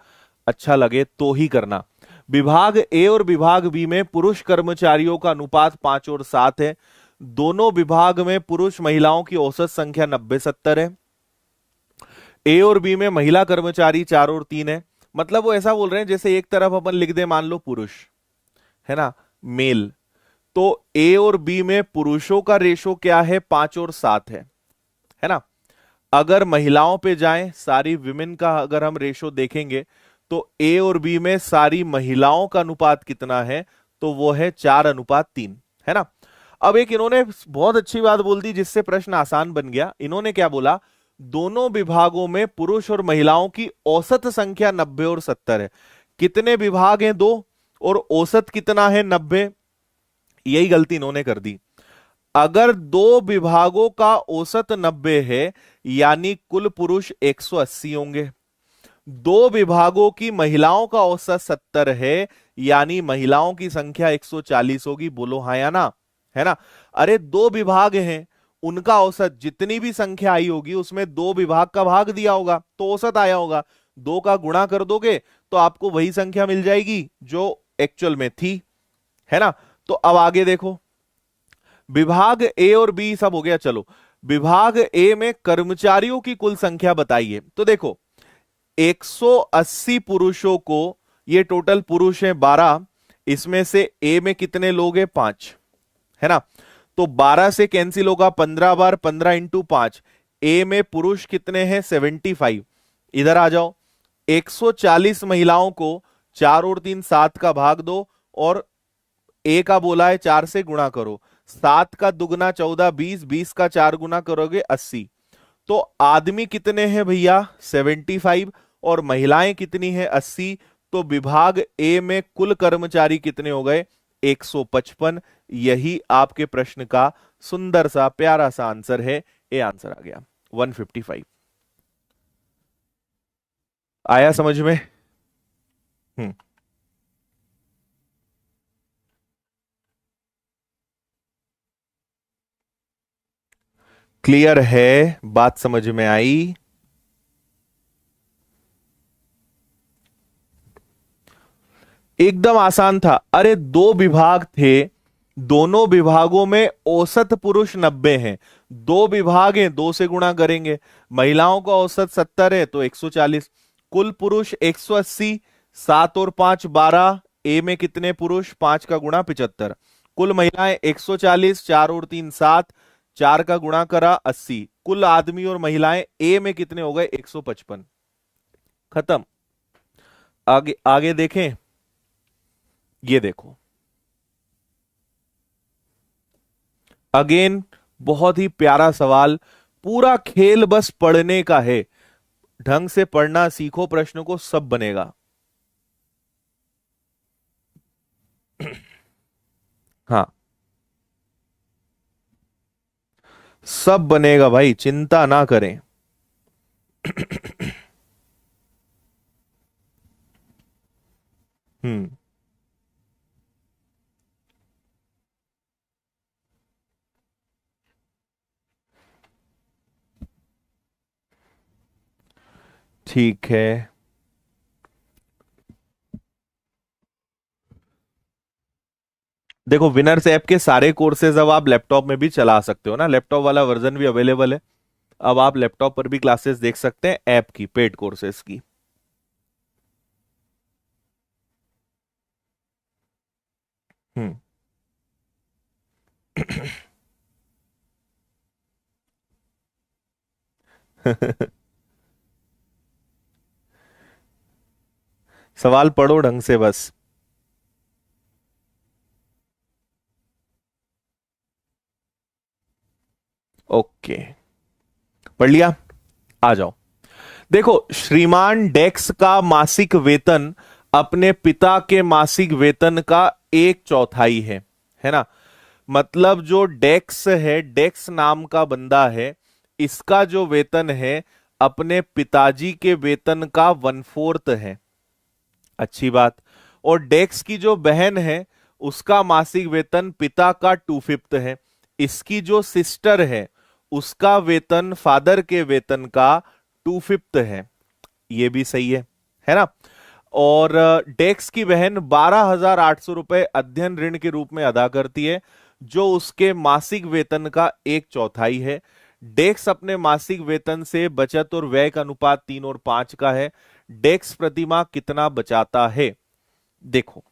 अच्छा लगे तो ही करना। विभाग ए और विभाग बी में पुरुष कर्मचारियों का अनुपात 5 और 7 है। दोनों विभाग में पुरुष महिलाओं की औसत संख्या 90-70 है। ए और बी में महिला कर्मचारी 4 और 3 है। मतलब वो ऐसा बोल रहे हैं जैसे एक तरफ अपन लिख दे, मान लो पुरुष है ना, मेल, तो ए और बी में पुरुषों का रेशो क्या है, 5 और 7 है ना। अगर महिलाओं पे जाएं, सारी विमेन का अगर हम रेशो देखेंगे, तो ए और बी में सारी महिलाओं का अनुपात कितना है, तो वो है 4 अनुपात 3, है ना। अब एक इन्होंने बहुत अच्छी बात बोल दी जिससे प्रश्न आसान बन गया। इन्होंने क्या बोला, दोनों विभागों में पुरुष और महिलाओं की औसत संख्या 90 और 70 है। कितने विभाग हैं, 2, और औसत कितना है, 90। यही गलती इन्होंने कर दी। अगर दो विभागों का औसत 90 है, यानी कुल पुरुष 180 होंगे। दो विभागों की महिलाओं का औसत 70 है, यानी महिलाओं की संख्या 140 होगी। बोलो हाँ या ना, है ना। अरे दो विभाग हैं, उनका औसत जितनी भी संख्या आई होगी उसमें दो विभाग का भाग दिया होगा तो औसत आया होगा। दो का गुणा कर दोगे तो आपको वही संख्या मिल जाएगी जो एक्चुअल में थी, है ना। तो अब आगे देखो, विभाग ए और बी सब हो गया, चलो विभाग ए में कर्मचारियों की कुल संख्या बताइए। तो देखो 180 पुरुषों को, ये टोटल पुरुष हैं 12, इसमें से ए में कितने लोग हैं, 5, है ना। तो 12 से कैंसिल होगा, 15 बार 15 इंटू 5। ए में पुरुष कितने हैं, 75। इधर आ जाओ, 140 महिलाओं को 4 और 3 7 का भाग दो, और ए का बोला है 4 से गुणा करो। 7 का दुगना 14, 20, 20 का 4 गुना करोगे 80। तो आदमी कितने हैं भैया, 75, और महिलाएं कितनी है, 80। तो विभाग ए में कुल कर्मचारी कितने हो गए, 155। यही आपके प्रश्न का सुंदर सा प्यारा सा आंसर है। ए आंसर आ गया 155। आया समझ में। हम्म। क्लियर है, बात समझ में आई। एकदम आसान था। अरे दो विभाग थे, दोनों विभागों में औसत पुरुष 90 हैं। दो विभाग हैं, 2 से गुणा करेंगे। महिलाओं का औसत 70 है तो 140। कुल पुरुष 180, 7 और 5 12। ए में कितने पुरुष, 5 का गुणा 75। कुल महिलाएं 140, 4 और 3 7, 4 का गुणा करा 80। कुल आदमी और महिलाएं ए में कितने हो गए, 155। खत्म। आगे आगे देखें, ये देखो अगेन, बहुत ही प्यारा सवाल। पूरा खेल बस पढ़ने का है, ढंग से पढ़ना सीखो, प्रश्न को सब बनेगा। हाँ, सब बनेगा भाई, चिंता ना करें। हम्म। ठीक है। देखो विनर्स ऐप के सारे कोर्सेज अब आप लैपटॉप में भी चला सकते हो ना, लैपटॉप वाला वर्जन भी अवेलेबल है। अब आप लैपटॉप पर भी क्लासेस देख सकते हैं ऐप की, पेड कोर्सेज की। हम्म। सवाल पढ़ो ढंग से बस। ओके, पढ़ लिया। आ जाओ। देखो, श्रीमान डेक्स का मासिक वेतन अपने पिता के मासिक वेतन का एक चौथाई है ना। मतलब जो डेक्स है, डेक्स नाम का बंदा है, इसका जो वेतन है अपने पिताजी के वेतन का 1/4 है। अच्छी बात। और डेक्स की जो बहन है उसका मासिक वेतन पिता का 2/5 है। इसकी जो सिस्टर है उसका वेतन फादर के वेतन का 2/5 है। ये भी सही है ना। और डेक्स की बहन 12,800 रुपए अध्ययन ऋण के रूप में अदा करती है, जो उसके मासिक वेतन का एक चौथाई है। डेक्स अपने मासिक वेतन से बचत और व्यय का अनुपात 3 और 5 का है। डेक्स प्रतिमाह कितना बचाता है? देखो,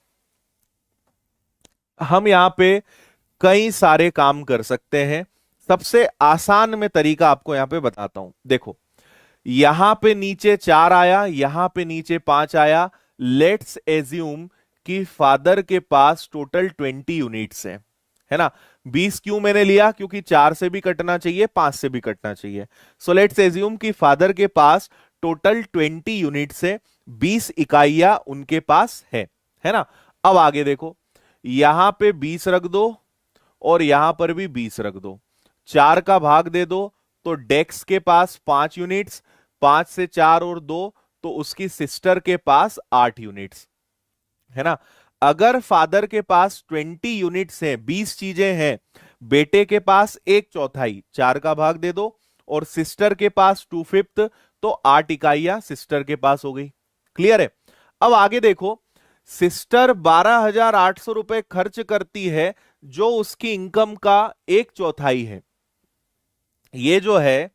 हम यहां पे कई सारे काम कर सकते हैं। सबसे आसान में तरीका आपको यहां पे बताता हूं। देखो, यहां पे नीचे 4 आया, यहां पे नीचे 5 आया। लेट्स एज्यूम कि फादर के पास टोटल 20 यूनिट्स है ना। 20 क्यों मैंने लिया? क्योंकि 4 से भी कटना चाहिए, 5 से भी कटना चाहिए। सो लेट्स एज्यूम कि फादर के पास टोटल 20 यूनिट से 20 इकाइयां उनके पास है ना। अब आगे देखो, यहां पे 20 रख दो और यहां पर भी 20 रख दो, 4 का भाग दे दो, तो डेक्स के पास 5 यूनिट्स, 5 से 4 और 2, तो उसकी सिस्टर के पास 8 यूनिट्स है ना। अगर फादर के पास 20 यूनिट्स हैं, 20 चीजें हैं, बेटे के पास एक चौथाई, 4 का भाग दे दो, और सिस्टर के पास 2/5, तो 8 इकाइयां सिस्टर के पास हो गई। क्लियर है? अब आगे देखो, सिस्टर 12,800 रुपए खर्च करती है, जो उसकी इनकम का एक चौथाई है। ये जो है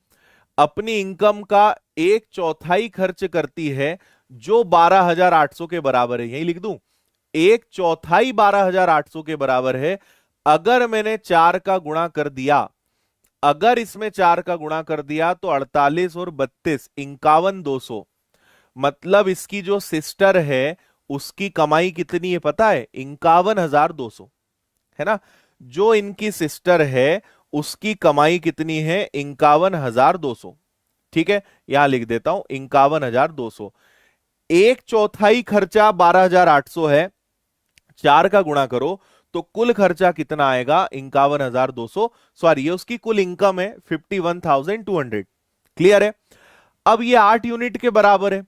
अपनी इनकम का एक चौथाई खर्च करती है, जो 12,800 के बराबर है। यही लिख दूं, एक चौथाई 12,800 के बराबर है। अगर मैंने 4 का गुणा कर दिया, अगर इसमें 4 का गुणा कर दिया, तो 48 और 32 51,200। मतलब इसकी जो सिस्टर है उसकी कमाई कितनी है पता है? 51,200 है ना। जो इनकी सिस्टर है उसकी कमाई कितनी है? 51,200। ठीक है, यहां लिख देता हूं 51,200। एक चौथाई खर्चा 12,800 है, 4 का गुणा करो तो कुल खर्चा कितना आएगा? 51,200। सॉरी, ये उसकी कुल इनकम है 51,200। क्लियर है? अब ये 8 यूनिट के बराबर है।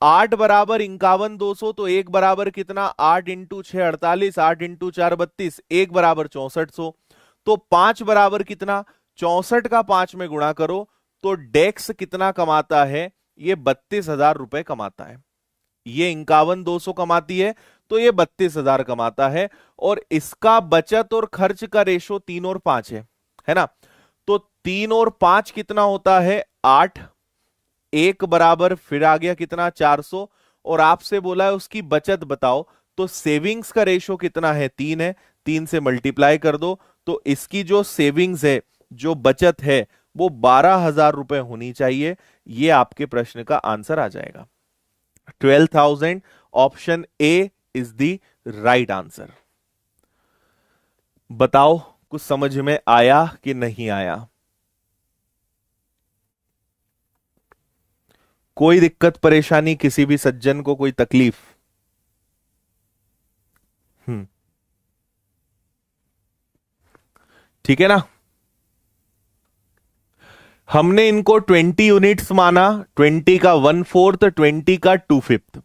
8 बराबर 51,200, तो एक बराबर कितना? 8 इंटू 6 48, 8 इंटू 4 32, एक बराबर 6400। तो 5 बराबर कितना? 64 का 5 में गुणा करो, तो डेक्स कितना कमाता है? ये 32,000 रुपए कमाता है। ये 51,200 कमाती है, तो ये 32,000 कमाता है। और इसका बचत और खर्च का रेशो 3 और 5 है ना। तो 3 और 5 कितना होता है? 8। एक बराबर फिर आ गया कितना? 400। और आपसे बोला है उसकी बचत बताओ, तो सेविंग्स का रेशो कितना है? 3 है। 3 से मल्टीप्लाई कर दो, तो इसकी जो सेविंग्स है, जो बचत है, वो 12,000 रुपए होनी चाहिए। ये आपके प्रश्न का आंसर आ जाएगा। 12,000, option A is the right answer. बताओ, कुछ समझ में आया कि नहीं आया? कोई दिक्कत परेशानी, किसी भी सज्जन को कोई तकलीफ? हम्म, ठीक है ना। हमने इनको 20 यूनिट्स माना, 20 का 1/4, 20 का 2/5,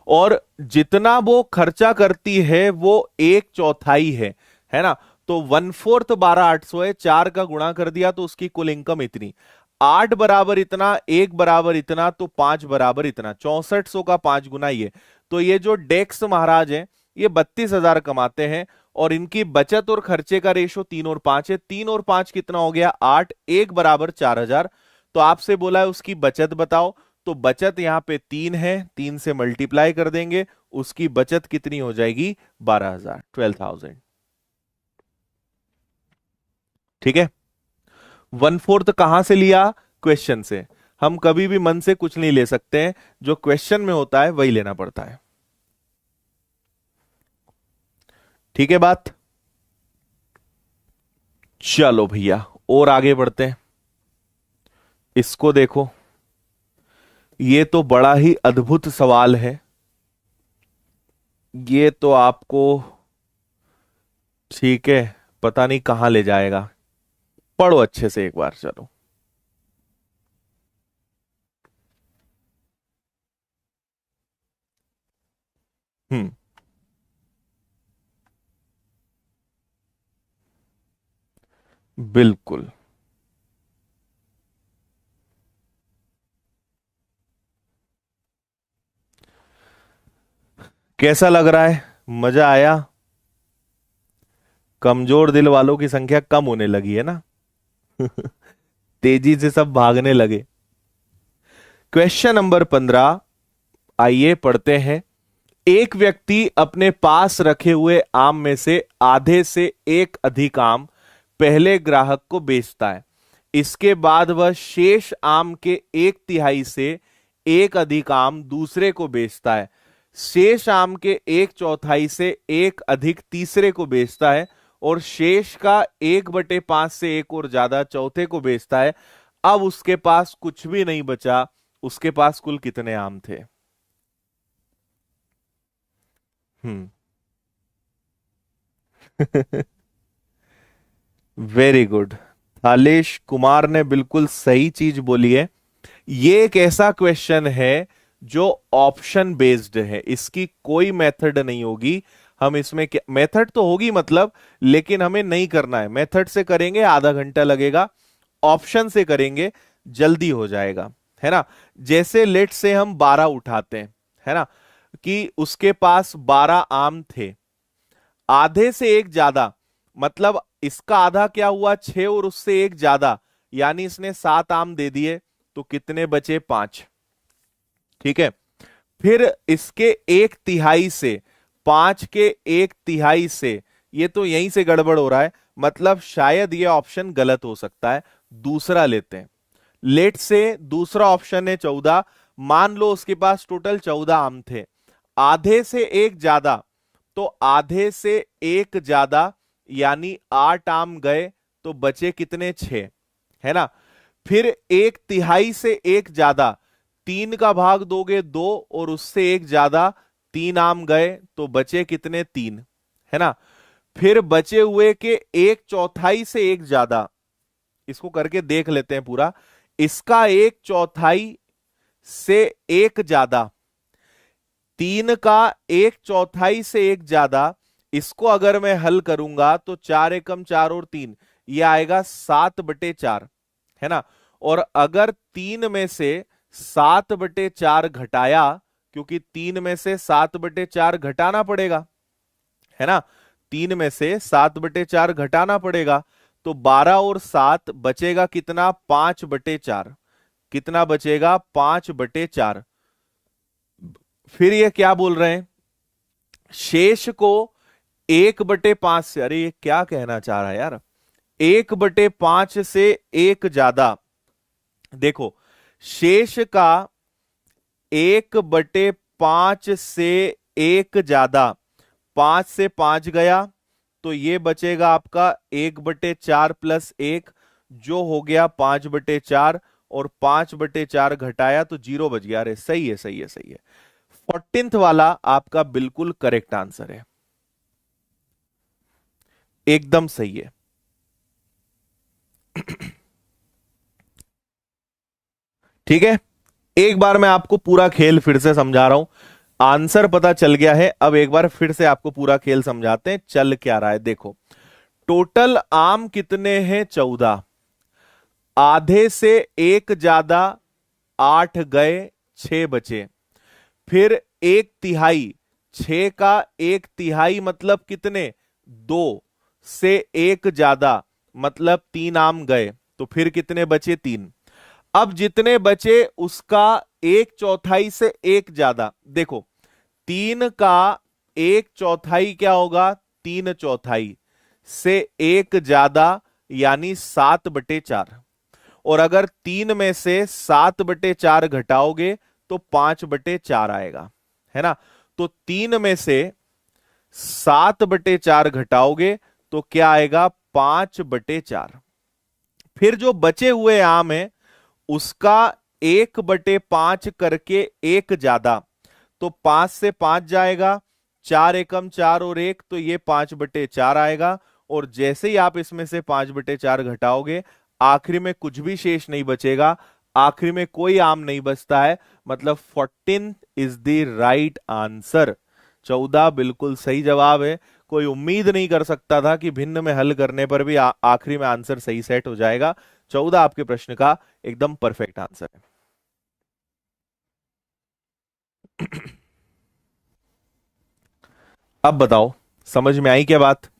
और जितना वो खर्चा करती है वो एक चौथाई है ना। तो 1/4 12,800 है, 4 का गुणा कर दिया तो उसकी कुल इनकम इतनी। 8 बराबर इतना, एक बराबर इतना, तो 5 बराबर इतना, 6400 का 5 गुना ये। तो ये जो डेक्स महाराज हैं, ये 32,000 कमाते हैं, और इनकी बचत और खर्चे का रेशो 3 और 5 है। 3 और 5 कितना हो गया? 8। एक बराबर 4,000। तो आपसे बोला है उसकी बचत बताओ, तो बचत यहां पे 3 है, 3 से मल्टीप्लाई कर देंगे, उसकी बचत कितनी हो जाएगी? 12,000, 12,000। ठीक है। 1/4 कहां से लिया? क्वेश्चन से। हम कभी भी मन से कुछ नहीं ले सकते हैं, जो क्वेश्चन में होता है वही लेना पड़ता है। ठीक है बात। चलो भैया और आगे बढ़ते हैं। इसको देखो, ये तो बड़ा ही अद्भुत सवाल है। ये तो आपको, ठीक है, पता नहीं कहां ले जाएगा। पढ़ो अच्छे से एक बार, चलो। हम्म। बिल्कुल। कैसा लग रहा है? मजा आया? कमजोर दिल वालों की संख्या कम होने लगी है ना। तेजी से सब भागने लगे। क्वेश्चन नंबर 15, आइए पढ़ते हैं। एक व्यक्ति अपने पास रखे हुए आम में से आधे से एक अधिक आम पहले ग्राहक को बेचता है। इसके बाद वह शेष आम के एक तिहाई से एक अधिक आम दूसरे को बेचता है। शेष आम के एक चौथाई से एक अधिक तीसरे को बेचता है और शेष का 1/5 से एक और ज्यादा चौथे को बेचता है। अब उसके पास कुछ भी नहीं बचा। उसके पास कुल कितने आम थे? Hmm. Very good. Thalesh Kumar ने बिल्कुल सही चीज बोली है। ये एक ऐसा क्वेश्चन है जो ऑप्शन बेस्ड है, इसकी कोई मेथड नहीं होगी। हम इसमें क्या मेथड तो होगी मतलब, लेकिन हमें नहीं करना है। मेथड से करेंगे आधा घंटा लगेगा, ऑप्शन से करेंगे जल्दी हो जाएगा, है ना। जैसे लेट से हम 12 उठाते हैं, है ना, कि उसके पास 12 आम थे। आधे से एक ज्यादा मतलब इसका आधा क्या हुआ? 6 और उससे एक ज्यादा, यानी इसने 7 आम दे दिए। तो कितने बचे? 5। ठीक है। फिर इसके एक तिहाई से, 5 के एक तिहाई से, ये तो यहीं से गड़बड़ हो रहा है, मतलब शायद ये ऑप्शन गलत हो सकता है। दूसरा लेते हैं। लेट से दूसरा ऑप्शन है 14। मान लो उसके पास टोटल 14 आम थे। आधे से एक ज्यादा, तो आधे से एक ज्यादा यानी 8 आम गए, तो बचे कितने? 6, है ना। फिर एक तिहाई से एक ज्यादा, 3 का भाग दोगे 2 और उससे एक ज्यादा, 3 आम गए, तो बचे कितने? 3, है ना। फिर बचे हुए के एक चौथाई से एक ज्यादा, इसको करके देख लेते हैं पूरा। इसका एक चौथाई से एक ज्यादा, 3 का एक चौथाई से एक ज्यादा, इसको अगर मैं हल करूंगा तो 4 एकम 4 और 3, ये आएगा 7/4, है ना। और अगर 3 में से 7/4 घटाया, क्योंकि 3 में से 7/4 घटाना पड़ेगा, है ना, 3 में से 7/4 घटाना पड़ेगा, तो 12 और 7 बचेगा कितना? 5/4। कितना बचेगा? 5/4। फिर ये क्या बोल रहे हैं? शेष को 1/5 से, अरे ये क्या कहना चाह रहा है यार, 1/5 से एक ज्यादा। देखो, शेष का 1/5 से एक ज्यादा, 5 से 5 गया, तो ये बचेगा आपका 1/4 प्लस 1, जो हो गया 5/4। और 5/4 घटाया तो 0 बच गया। अरे सही है, सही है, सही है। 14th वाला आपका बिल्कुल करेक्ट आंसर है, एकदम सही है। ठीक है। एक बार मैं आपको पूरा खेल फिर से समझा रहा हूं। आंसर पता चल गया है, अब एक बार फिर से आपको पूरा खेल समझाते हैं चल क्या रहा है। देखो, टोटल आम कितने हैं? 14। आधे से एक ज्यादा, 8 गए, 6 बचे। फिर एक तिहाई, 6 का एक तिहाई मतलब कितने? 2 से एक ज्यादा मतलब 3 आम गए, तो फिर कितने बचे? 3। अब जितने बचे उसका एक चौथाई से एक ज्यादा। देखो, 3 का एक चौथाई क्या होगा? 3/4 से एक ज्यादा यानी 7/4। और अगर 3 में से 7/4 घटाओगे तो 5/4 आएगा, है ना। तो 3 में से 7/4 घटाओगे तो क्या आएगा? 5/4। फिर जो बचे हुए आम है उसका 1/5 करके एक ज्यादा, तो 5 से 5 जाएगा, 4 एकम 4 और एक, तो ये 5/4 आएगा। और जैसे ही आप इसमें से 5/4 घटाओगे, आखिरी में कुछ भी शेष नहीं बचेगा, आखिरी में कोई आम नहीं बचता है, मतलब 14 इज द राइट आंसर। 14 बिल्कुल सही जवाब है। कोई उम्मीद नहीं कर सकता था कि भिन्न में हल करने पर भी आखिरी में आंसर सही सेट हो जाएगा। 14 आपके प्रश्न का एकदम परफेक्ट आंसर है। अब बताओ, समझ में आई क्या बात?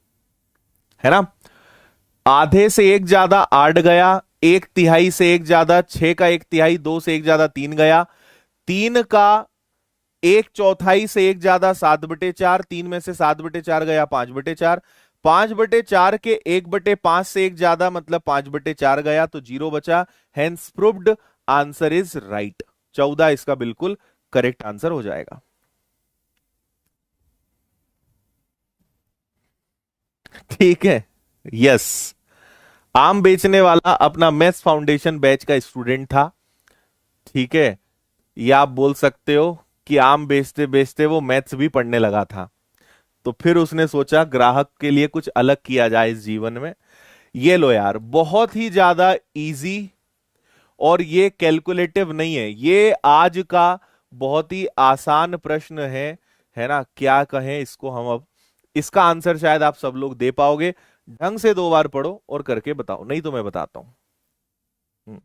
है ना? आधे से एक ज्यादा 8 गया, 1/3 से एक ज्यादा 6 का 1/3, 2 से एक ज्यादा 3 गया, 3 का 1/4 से एक ज्यादा 7/4, 3 में से 7/4 गया 5/4, 5/4 के 1/5 से एक ज्यादा मतलब 5/4 गया तो 0 बचा। Hence proved answer is right. 14 इसका बिल्कुल करेक्ट आंसर हो जाएगा। ठीक है। यस। आम बेचने वाला अपना मैथ्स फाउंडेशन बैच का स्टूडेंट था। ठीक है। या आप बोल सकते हो कि आम बेचते बेचते वो मैथ्स भी पढ़ने लगा था। तो फिर उसने सोचा ग्राहक के लिए कुछ अलग किया जाए इस जीवन में। ये लो यार, बहुत ही ज्यादा इजी और ये कैलकुलेटिव नहीं है, ये आज का बहुत ही आसान प्रश्न है ना? क्या कहें इसको हम अब। इसका आंसर शायद आप सब लोग दे पाओगे। ढंग से 2 बार पढ़ो और करके बताओ, नहीं तो मैं बताता हूं। हम्म।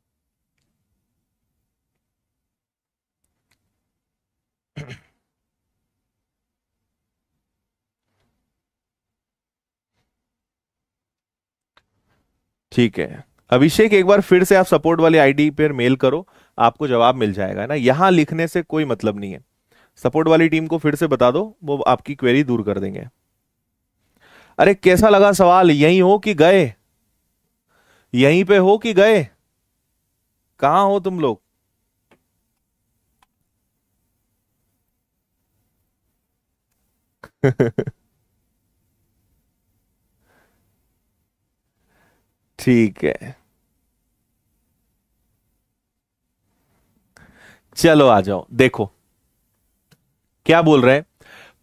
ठीक है। अभिषेक, एक बार फिर से आप सपोर्ट वाली आईडी पर मेल करो, आपको जवाब मिल जाएगा ना। यहां लिखने से कोई मतलब नहीं है। सपोर्ट वाली टीम को फिर से बता दो, वो आपकी क्वेरी दूर कर देंगे। अरे कैसा लगा सवाल? यहीं हो कि गए? यहीं पे हो कि गए? कहां हो तुम लोग? ठीक है। चलो आ जाओ, देखो क्या बोल रहे हैं।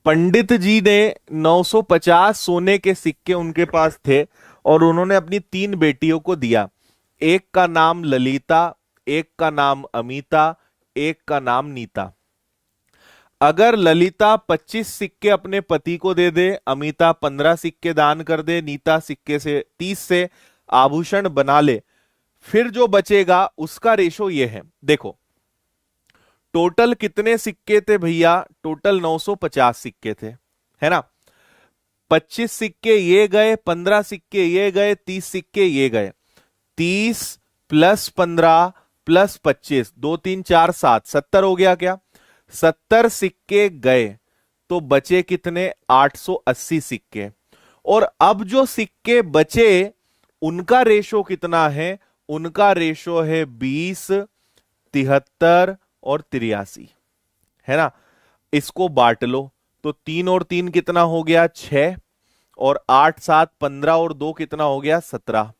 पंडित जी ने 950 सोने के सिक्के उनके पास थे और उन्होंने अपनी 3 बेटियों को दिया। एक का नाम ललिता, एक का नाम अमिता, एक का नाम नीता। अगर ललिता 25 सिक्के अपने पति को दे दे, अमिता 15 सिक्के दान कर दे, नीता सिक्के से 30 से आभूषण बना ले, फिर जो बचेगा उसका रेशो ये है। देखो टोटल कितने सिक्के थे भैया? टोटल 950 सिक्के थे, है ना? 25 सिक्के ये गए, 15 सिक्के ये गए, 30 सिक्के ये गए। 30 प्लस 15 प्लस 25, 2 3 4 7, 70 हो गया क्या? 70 सिक्के गए तो बचे कितने? 880 सिक्के। और अब जो सिक्के बचे उनका रेशो कितना है? उनका रेशो है 20, 73 और 83, है ना? इसको बांट लो तो 3 और 3 कितना हो गया? 6, और 8 7 15 और 2 कितना हो गया? 17,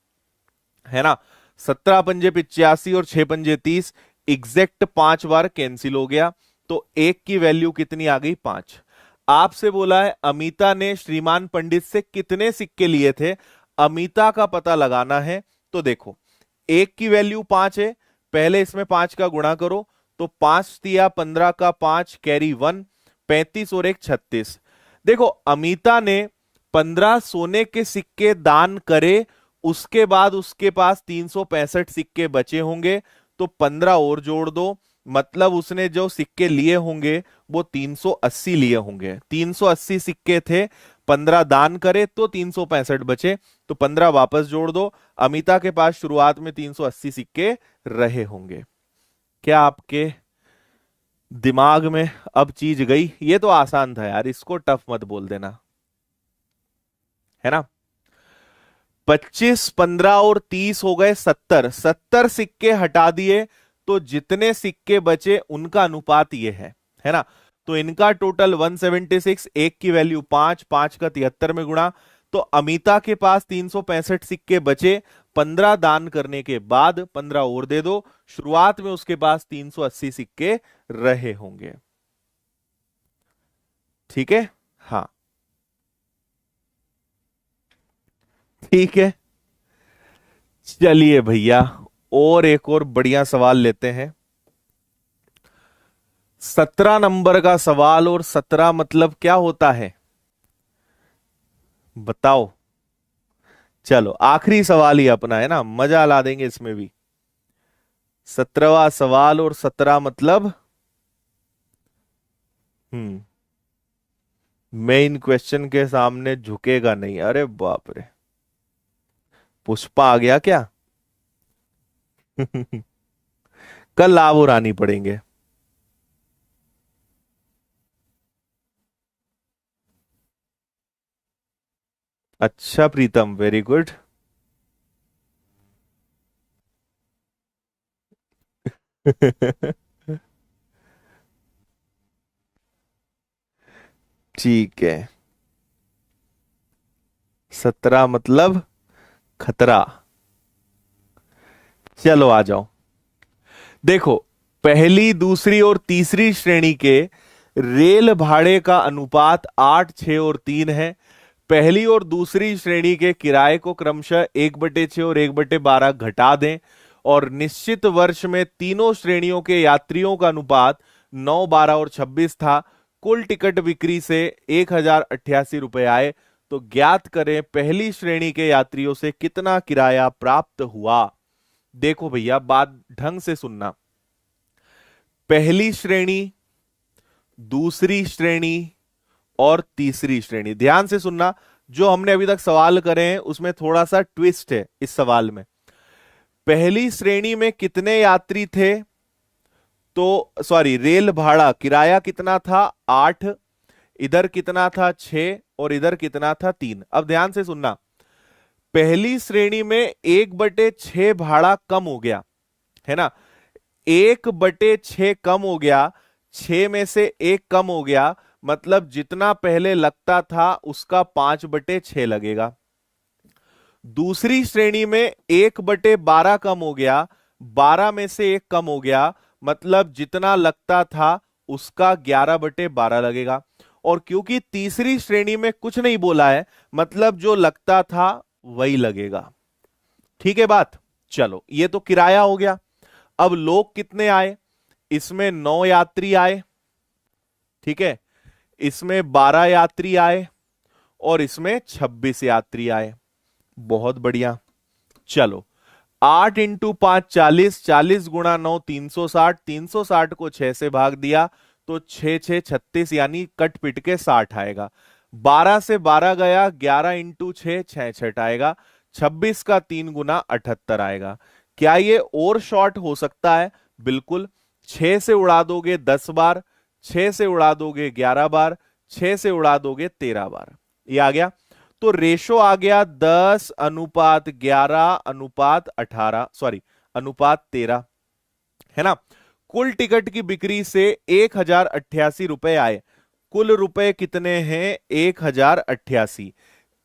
है ना? 17 पंजे 85 और 6 पंजे 30, एग्जैक्ट 5 बार कैंसिल हो गया। तो एक की वैल्यू कितनी आ गई? 5। आपसे बोला है अमिता ने श्रीमान पंडित से कितने सिक्के लिए थे, अमिता का पता लगाना है। तो देखो एक की वैल्यू 5 है, पहले इसमें 5 का गुणा करो, तो 5 तिया 15 का 5 कैरी 1, 35 और 1 36। देखो अमिता ने 15 सोने के सिक्के दान करे, उसके बाद उसके पास 365 सिक्के बचे होंगे, तो 15 और जोड़ दो, मतलब उसने जो सिक्के लिए होंगे वो 380 लिए होंगे। 380 सिक्के थे, 15 दान करे तो 365 बचे, तो 15 वापस जोड़ दो। अमिता के पास शुरुआत में 380 सिक्के रहे होंगे। क्या आपके दिमाग में अब चीज गई? ये तो आसान था यार, इसको टफ मत बोल देना, है ना? 25 15 और 30 हो गए 70, 70 सिक्के हटा दिए तो जितने सिक्के बचे उनका अनुपात ये है ना? तो इनका टोटल 176, एक की वैल्यू 5, 5 का 73 में गुणा। तो अमिता के पास 365 सिक्के बचे, 15 दान करने के बाद 15 और दे दो, शुरुआत में उसके पास 380 सिक्के रहे होंगे। ठीक है, हाँ ठीक है। चलिए भैया, और एक और बढ़िया सवाल लेते हैं। 17 नंबर का सवाल, और 17 मतलब क्या होता है बताओ। चलो आखिरी सवाल ही अपना है ना, मजा ला देंगे इसमें भी। 17वां सवाल और 17 मतलब। हम्म। मेन क्वेश्चन के सामने झुकेगा नहीं, अरे बाप रे। पुष्पा आ गया क्या? कल आप और आनी पड़ेंगे। अच्छा प्रीतम, वेरी गुड। ठीक है। 17 मतलब खतरा। चलो आ जाओ। देखो, पहली दूसरी और तीसरी श्रेणी के रेल भाड़े का अनुपात 8, 6 और 3 है। पहली और दूसरी श्रेणी के किराए को क्रमशः 1/6 और 1/12 घटा दें, और निश्चित वर्ष में तीनों श्रेणियों के यात्रियों का अनुपात 9, 12 और 26 था। कुल टिकट बिक्री से 1088 रुपए आए। तो ज्ञात करें पहली श्रेणी के यात्रियों से कितना किराया प्राप्त हुआ। देखो भैया, बात ढंग से सुनना। पहली श्रेणी, दूसरी श्रेणी और तीसरी श्रेणी, ध्यान से सुनना। जो हमने अभी तक सवाल करे हैं उसमें थोड़ा सा ट्विस्ट है इस सवाल में। पहली श्रेणी में कितने यात्री थे, तो सॉरी, रेल भाड़ा किराया कितना था 8, इधर कितना था 6 और इधर कितना था 3। अब ध्यान से सुनना, पहली श्रेणी में 1/6 भाड़ा कम हो गया, है ना। 1/6 कम हो गया, 6 में से 1 कम हो गया, मतलब जितना पहले लगता था उसका 5/6 लगेगा। दूसरी श्रेणी में 1/12 कम हो गया, 12 में से 1 कम हो गया, मतलब जितना लगता था उसका 11/12 लगेगा। और क्योंकि तीसरी श्रेणी में कुछ नहीं बोला है, मतलब जो लगता था वही लगेगा। ठीक है बात। चलो ये तो किराया हो गया। अब लोग कितने आए, इसमें 9 यात्री आए, ठीक है, इसमें 12 यात्री आए और इसमें 26 यात्री आए। बहुत बढ़िया। चलो, 8 इंटू 5 40, 40 गुणा 9 360, 360 को 6 से भाग दिया तो 6 6 36, यानी कट पिट के 60 आएगा। 12 से 12 गया, 11 इंटू 6 66 आएगा। 26 का 3 गुना 78 आएगा। क्या ये और शॉर्ट हो सकता है? बिल्कुल। 6 से उड़ा दोगे 10 बार, 6 से उड़ा दोगे 11 बार, 6 से उड़ा दोगे 13 बार, ये आ गया। तो रेशो आ गया 10:11:18, सॉरी अनुपात 13, है ना। कुल टिकट की बिक्री से 1088 रुपए आए। कुल रुपए कितने हैं? 1088।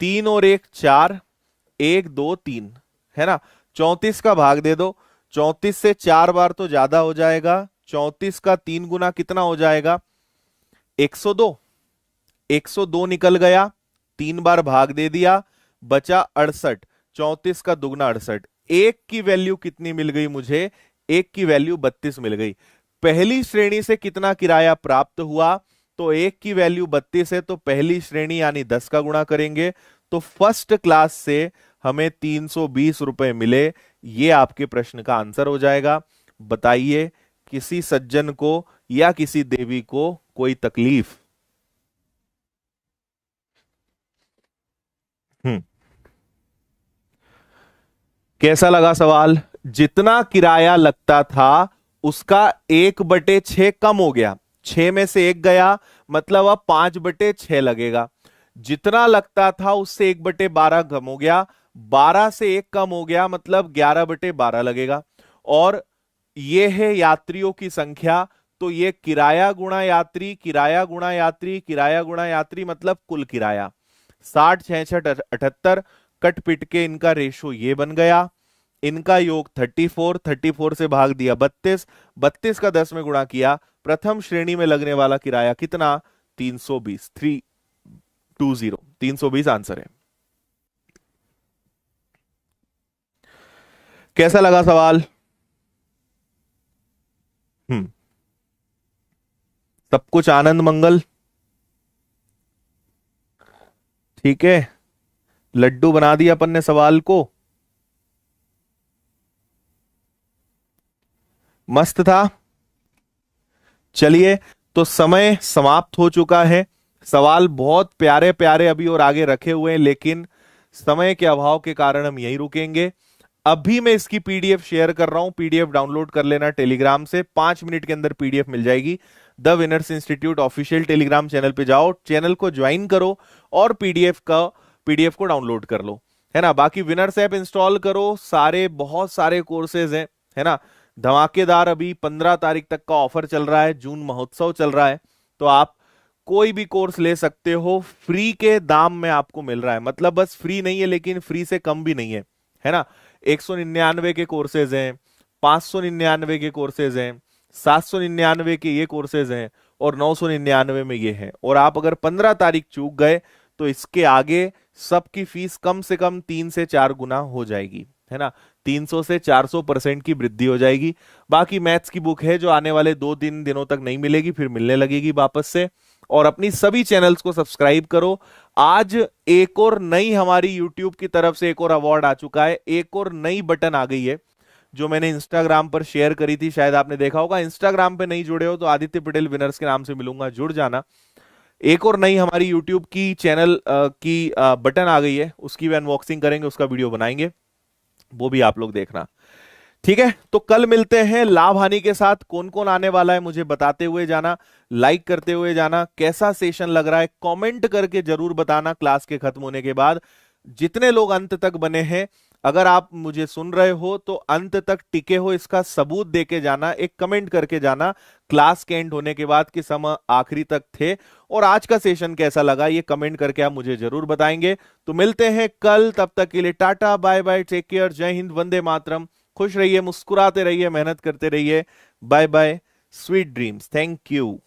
3 और 1 4, 1 2 3, है ना। 34 का भाग दे दो। 34 से 4 बार तो ज्यादा हो जाएगा, 34 का 3 गुना कितना हो जाएगा? 102। 102 निकल गया, 3 बार भाग दे दिया, बचा 68। 34 का दुगना 68। एक की वैल्यू कितनी मिल गई मुझे? एक की वैल्यू 32 मिल गई। पहली श्रेणी से कितना किराया प्राप्त हुआ? तो एक की वैल्यू 32 है, तो पहली श्रेणी यानी 10 का गुणा करेंगे तो फर्स्ट क्लास से हमें 320 रुपए मिले। ये आपके प्रश्न का आंसर हो जाएगा। बताइए, किसी सज्जन को या किसी देवी को कोई तकलीफ? हम्म। कैसा लगा सवाल? जितना किराया लगता था उसका 1/6 कम हो गया, 6 में से 1 गया, मतलब अब 5/6 लगेगा। जितना लगता था उससे 1/12 कम हो गया, 12 से 1 कम हो गया, मतलब 11/12 लगेगा। और ये है यात्रियों की संख्या। तो ये किराया गुणा यात्री, किराया गुणा यात्री, किराया गुणा यात्री मतलब कुल किराया। 60 66 78, कट पिट के इनका रेशो ये बन गया। इनका योग 34, 34 से भाग दिया 32, 32 का 10 में गुणा किया। प्रथम श्रेणी में लगने वाला किराया कितना? 320, 320, 320 आंसर है। कैसा लगा सवाल? सब कुछ आनंद मंगल? ठीक है, लड्डू बना दिया अपन ने सवाल को। मस्त था। चलिए, तो समय समाप्त हो चुका है। सवाल बहुत प्यारे प्यारे अभी और आगे रखे हुए हैं, लेकिन समय के अभाव के कारण हम यहीं रुकेंगे। अभी मैं इसकी पीडीएफ शेयर कर रहा हूं, पीडीएफ डाउनलोड कर लेना टेलीग्राम से, 5 मिनट के अंदर पीडीएफ मिल जाएगी। The winners institute official Telegram channel पे जाओ, चैनल को ज्वाइन करो और पीडीएफ को डाउनलोड कर लो, है ना। बाकी विनर्स ऐप इंस्टॉल करो, सारे बहुत सारे कोर्सेज हैं, है ना। धमाकेदार अभी 15 तारीख तक का ऑफर चल रहा है, जून महोत्सव चल रहा है, तो आप कोई भी कोर्स ले सकते हो, फ्री के दाम में आपको मिल रहा है। मतलब बस फ्री नहीं है, लेकिन फ्री से कम भी नहीं है ना। 199 के कोर्सेज हैं, 599 के कोर्सेज हैं, 799 के ये कोर्सेज हैं, और 999 में ये हैं। और आप अगर 15 तारीख चूक गए तो इसके आगे सबकी फीस कम से कम 3 से 4 गुना हो जाएगी, है ना। 300 से 400% की वृद्धि हो जाएगी। बाकी मैथ्स की बुक है जो आने वाले 2-3 दिनों तक नहीं मिलेगी, फिर मिलने लगेगी वापस से। और अपनी सभी चैनल्स को सब्सक्राइब करो। आज एक और नई हमारी यूट्यूब की तरफ से एक और अवार्ड आ चुका है, एक और नई बटन आ गई है जो मैंने इंस्टाग्राम पर शेयर करी थी, शायद आपने देखा होगा। इंस्टाग्राम पे नहीं जुड़े हो तो आदित्य पटेल विनर्स के नाम से मिलूंगा, जुड़ जाना। एक और नई हमारी यूट्यूब की चैनल की बटन आ गई है, उसकी भी अनबॉक्सिंग करेंगे, उसका वीडियो बनाएंगे, वो भी आप लोग देखना। ठीक है, तो कल मिलते हैं लाभ हानि के साथ। कौन कौन आने वाला है मुझे बताते हुए जाना, लाइक करते हुए जाना। कैसा सेशन लग रहा है कमेंट करके जरूर बताना क्लास के खत्म होने के बाद। जितने लोग अंत तक बने हैं, अगर आप मुझे सुन रहे हो तो अंत तक टिके हो इसका सबूत देके जाना, एक कमेंट करके जाना क्लास के एंड होने के बाद कि सम आखिरी तक थे। और आज का सेशन कैसा लगा ये कमेंट करके आप मुझे जरूर बताएंगे। तो मिलते हैं कल, तब तक के लिए tata bye bye, take care, जय हिंद, वंदे मातरम। खुश रहिए, मुस्कुराते रहिए, मेहनत करते रहिए। Bye bye, sweet dreams, thank you.